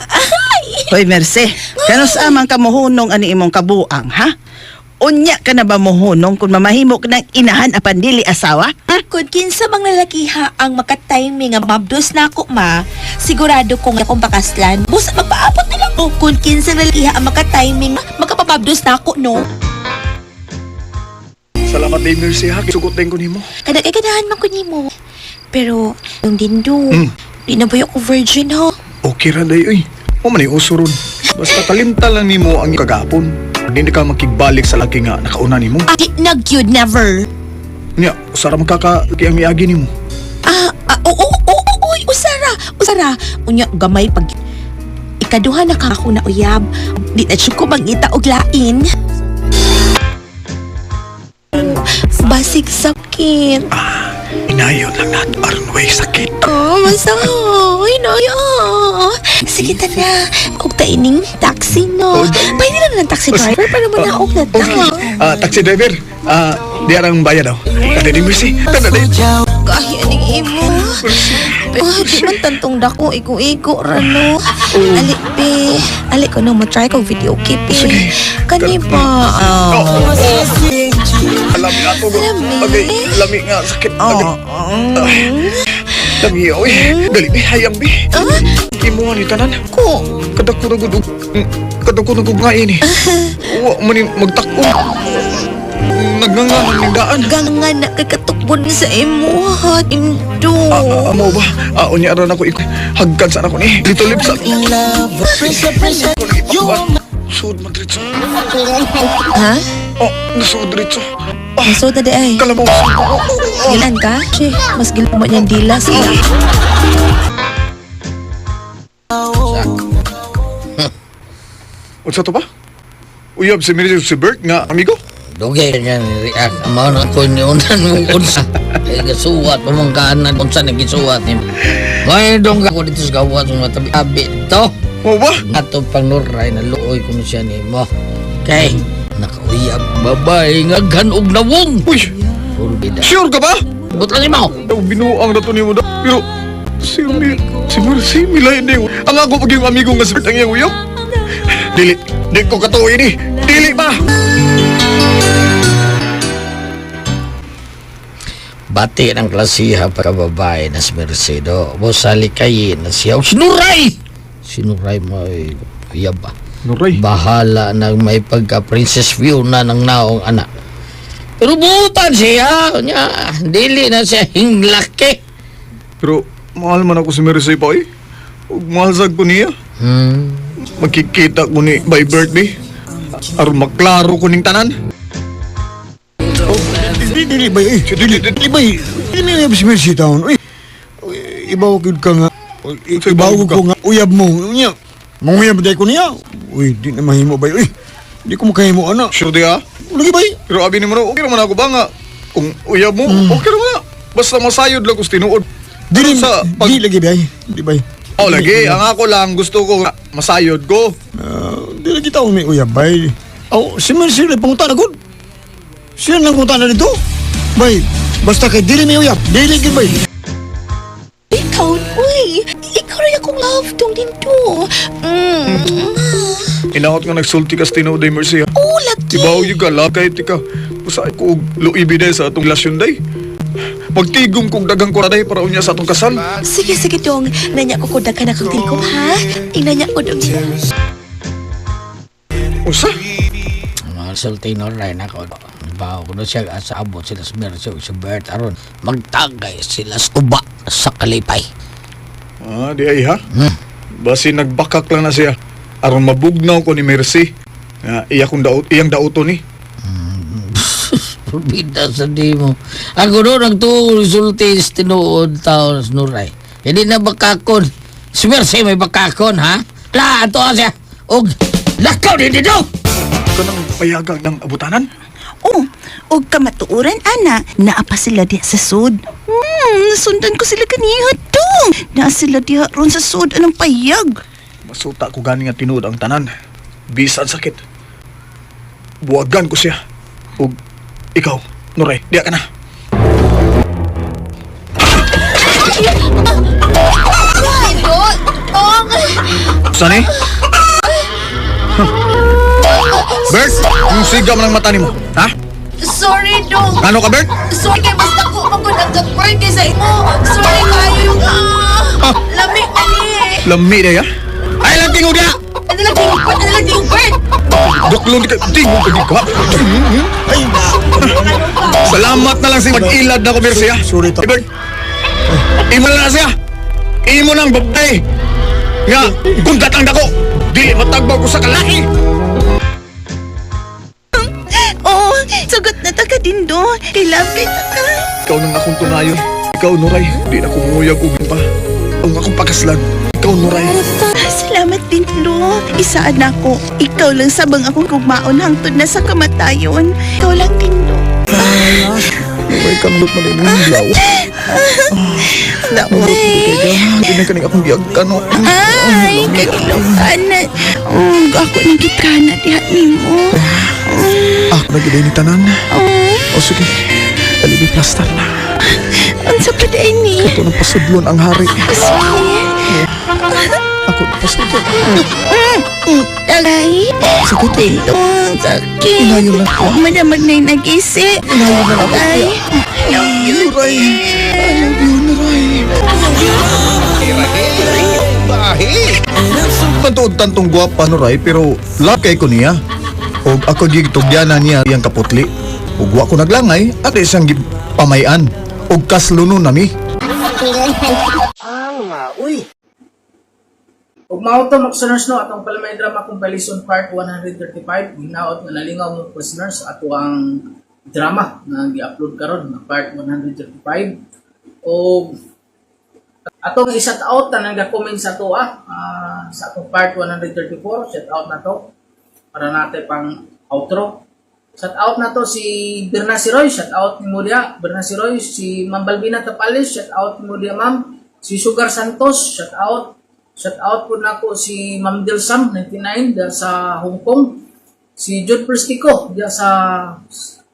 Hoy Mercy, kanos amang kamuhunong ani imong kabuang ha? Unya ka na ba mohunong kung mamahimo ka ng inahan apan dili asawa? Kung kinsa bang lalakiha ang makatiming nga mabdos na ako ma, sigurado kong akong pakaslan. Busa magpaabot na lang ko. Kung kinsa lalakiha ang makatiming, makapapabdos na ako no. Salamat day Mercy ha, sugot din ko nimo. Kadagadahan man ko nimo. Pero yung Dindo, di na ba ako virgin ha? Okay ra day oy. O man usuron. Basta talimta lang nimo ang kagapon. Hindi ka makigbalik sa laki nga nakauna nimo. Di nag-yun, never. Nya, usara magkakalaki ang miagi nimo. Oo, usara. Unya, gamay pag ikaduha na ka ako na uyab. Di na siya ko mangita og lain. Basig sakit. Inayon lang natin aron way sakit. Masahoy na sige ta na. Huwag taining taxi, no? Pwede na ng taxi driver para manaog na ta. Taxi driver, di arang bayad daw. Kada di Mercy. Kahit aning imo. Di man tantong dako, igo-igo, rano. Alik, be. Alik ko na matry kong video clip, eh. Kani pa. Lami nga to. Lami nga, sakit. Lami, oy. Dali, be, hayang, be. Imo ni tanan. Ko. Kadako na gugain, eh. Uwa, manin, magtakbo. Nagngangan ng daan. Gangan na kakatukbon sa imo, ha, Indo. Amo ba? Unya aron ako hagkan sa ako ni. Little lips. Sud madritso. Ha? Nasud dritso. Nasud na di ay. Kalabaw. Gilan ka? Che, mas gilumo niyang dila sila. Unsa to ba? Uyab si Mary si Bert nga amigo? Dugay niya ni Rian. Amaw na ko ni unan mo unsa. Kaya gasuwat mo mong kaanan unsa na gisuwat ni. May dong ako dito sa gawat ng tabi to. Mo ba? Ato pang nuray na luoy ko siya ni mo. Kay nakauyab babae nga ganog na wong. Uy. Sure ka ba? Butan ni mo. Binuang na to ni mo da. Pero si Mercy milay ni. Ang ako pag yung amigo nga si Bert ang iyang uyab. Dili ko katuwi ni. Dili pa. Bati ng klasiha para babae na si Mercedo. Bosali kayin na siya. Sinuray! Sinuray mo ay yaba. Nuray? Bahala na may pagka-princess view na ng naong anak. Pero butan siya. Dili na siya hinglaki. Pero mahal man ako si Mercy pa eh. Mahal sag ko niya. Magkikita ko ni by birthday. Aron maklaro ko ning tanan. Dili ba eh? Dili ba eh? Dili na si Mercy taon. Uy, ibawag ka nga. Ibawag ko nga uyab mo. Unya, manguyab day ko niya. Uy, di na mahimo ba eh? Di ko makahimo ana. Sure di ha? Lagi ba eh? Pero abi ni mo na, okay naman ako ba nga? Kung uyab mo, okay naman na. Basta masayod lang ko sa tinuod. Di lagi ba eh? Di ba eh? Lagi. Ang ako lang, gusto ko nga masayod ko. Di lagi taong may uyab ba eh? Si Mercy na pangutan agad. Siya nang kunta na dito? Bay, basta kay dili may uyap, dili gid bay. Ikaw, uy, ikaw rin akong love tong dito. Inahot nga nagsulti ka sa tinuod day Mercy ha? Lagi. Ibaw yung ka, love kahit ikaw. Basta ko luibi day sa atong lasyon day. Pagtigom kong dagang ko day para unya sa atong kasal. Sige, dong. Nanya ko kung dagan akong tigom, ha? Inanya ko dong siya. Usa? Sulti no rin ako. Bawa ko na siya sa abot sila sa Mercy o sa Bert aron magtagay sila sa uba sa kalipay. Di ay ha? Basi nagbakak lang na siya. Aron mabugnaw ko ni Mercy. Iyang dauto ni. Bida sa di mo. Ako doon nagtuong sulti sa tinuod taon sa Nuray. Hindi na bakakon. Si Mercy may bakakon ha? La, ato siya. Og lakaw din dito! Kanang payagang ng abutanan? Og kamatuuran, ana. Naapa sila diha sa sud. Nasundan ko sila kaniya dong. Naa sila diha ron sa sud. Anong payag? Masuta ko gani nga tinuod ang tanan. Bisan sakit. Buwagan ko siya. Ug ikaw, Nuray, diya ka na. Sani? Bert, yung sigam ng mata ni mo, ha? Sorry, dong. Ano ka, Bert? Sorry, kay basta ko mag-birthday sa imo. Sorry kayo ka. Lami ka ni. Lami na ya? Ay, lang tingog niya! Ano lang tingog, Bert? Duklong di ka, tingog ka di ka. Ay, salamat na lang si mag-ilad na ko, Mercy, ha? Sorry, Bert, imo na siya. Imo nang babay. Nga, gundat ang dako. Dili matagbaw ko sa kalaki. Oh, sagot na ta ka din do. I love you ta. Ikaw nang akong tunayon. Ikaw, Nuray. Di na kumuyag ugin pa. Ang akong pakaslan. Ikaw, Nuray. Salamat din, Lo. Isaan ako. Ikaw lang sabang akong kumaon hangtod na sa kamatayon. Ikaw lang din, Lo. Nuray, kamlot mo din ng hilaw. Nawa. Hindi na kaning akong giagkan, no? Ay, kagilaw ka na. Ako nang gikana diha ni mo. Nagiday ni tanan. O sige, alibi plastar na. Ang sapad ay ni. Ito ng pasudlon ang hari. Sige. Ako ng pasudlon. Tagay. Sakit. Dito, sakit. Inayon lang ako. Madamag na yung nag-isi. Inayon lang ako. Ay, I love you, Nuray. I love you, Nuray. Tantuod-tantong guwapa, Nuray, pero love kay ko niya. Og ako di tugyanan niya iyang kaputli. Og wa ko naglangay at isang pamayan. Og kasluno nami. Ug mao to mga listeners no atong Palamay Drama Compilation Part 135 ginaot nga nalingaw mo listeners ato ang drama nga gi-upload karon nga Part 135 o atong i-shout out tanang ga-comment sa ato sa atong Part 134 shout out na to para natin pang outro. Shout out na to si Berna Siroy, shout out ni Mudia Berna Siroy, si Ma'am Balbina Tapales, shout out ni Mudia Ma'am, si Sugar Santos, shout out po na ko si Ma'am Dilsam 99 diya sa Hong Kong, si Jude Perstico diya sa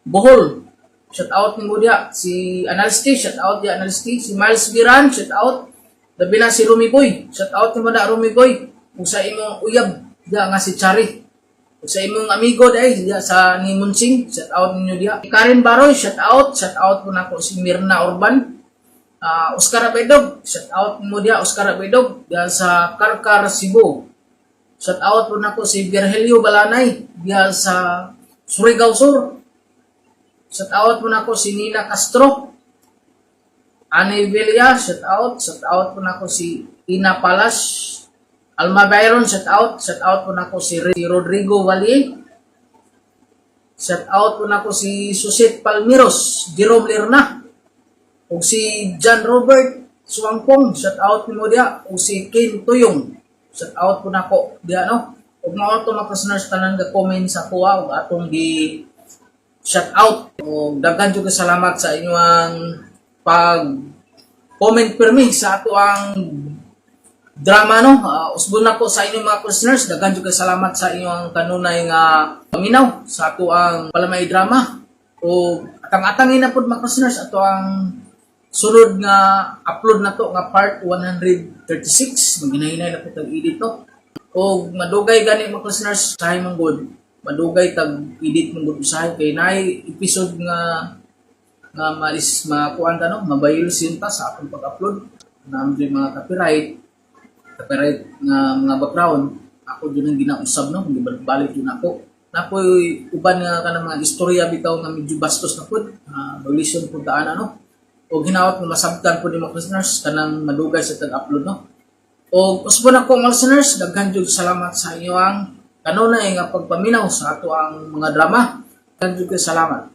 Bohol, shout out ni Mudia, si Analsti, shout out diya Analsti, si Miles Biran, shout out labi na si Rumi Boy, shout out ni Mada Rumi Boy, kung sa imong uyab diya nga si Chari. Sa imong amigo dahil diya sa ni Munsing, shout out ninyo diya. Karen Baroy, shout out po na ko si Mirna Urban. Oscar Abedog, shout out mo diya Oscar Abedog diya sa Karkar, Cebu. Shout out po na ko si Virgilio Balanay diya sa Surigao Sur. Shout out po na ko si Nina Castro. Annie Villa, shout out po na ko si Ina Palas. Alma Byron, shout out po na ko si Rodrigo Valle. Shout out po na ko si Susit Palmiros, Jerome Lerna. O si John Robert Suangpong, shout out ni mo diya. O si Ken Tuyong, shout out po na ko diya no. Ug mao to mga listeners tanan ga comment sa kuha ug atong gi shout out. O daghan jud salamat sa inyong pag comment permi sa ato ang drama no. Usbon na ko sa inyong mga listeners, daghan jud salamat sa inyong kanunay nga paminaw sa ato ang Palamay Drama. O atang-atangin na pud mga listeners ato ang sulod nga upload na to nga Part 136 maginahinay na po tag-edit to. O madugay gani mga listeners sahay man good, madugay tag-edit mong good usahay kay naay episode nga makuan ta no, mabayil sinta sa atong pag-upload na mga copyright nga mga background. Ako dyan ang ginausab no, hindi balik yun ako. Napoy uban nga kanang mga istorya bitaw nga medyo bastos na po, violation po daan ano. O ginawat mo masabtan po ni mga listeners kanang madugay sa tag-upload no. O usbon ako mga listeners, daghan jud salamat sa inyo ang kanunay nga pagpaminaw sa ato ang mga drama. Daghan jud salamat.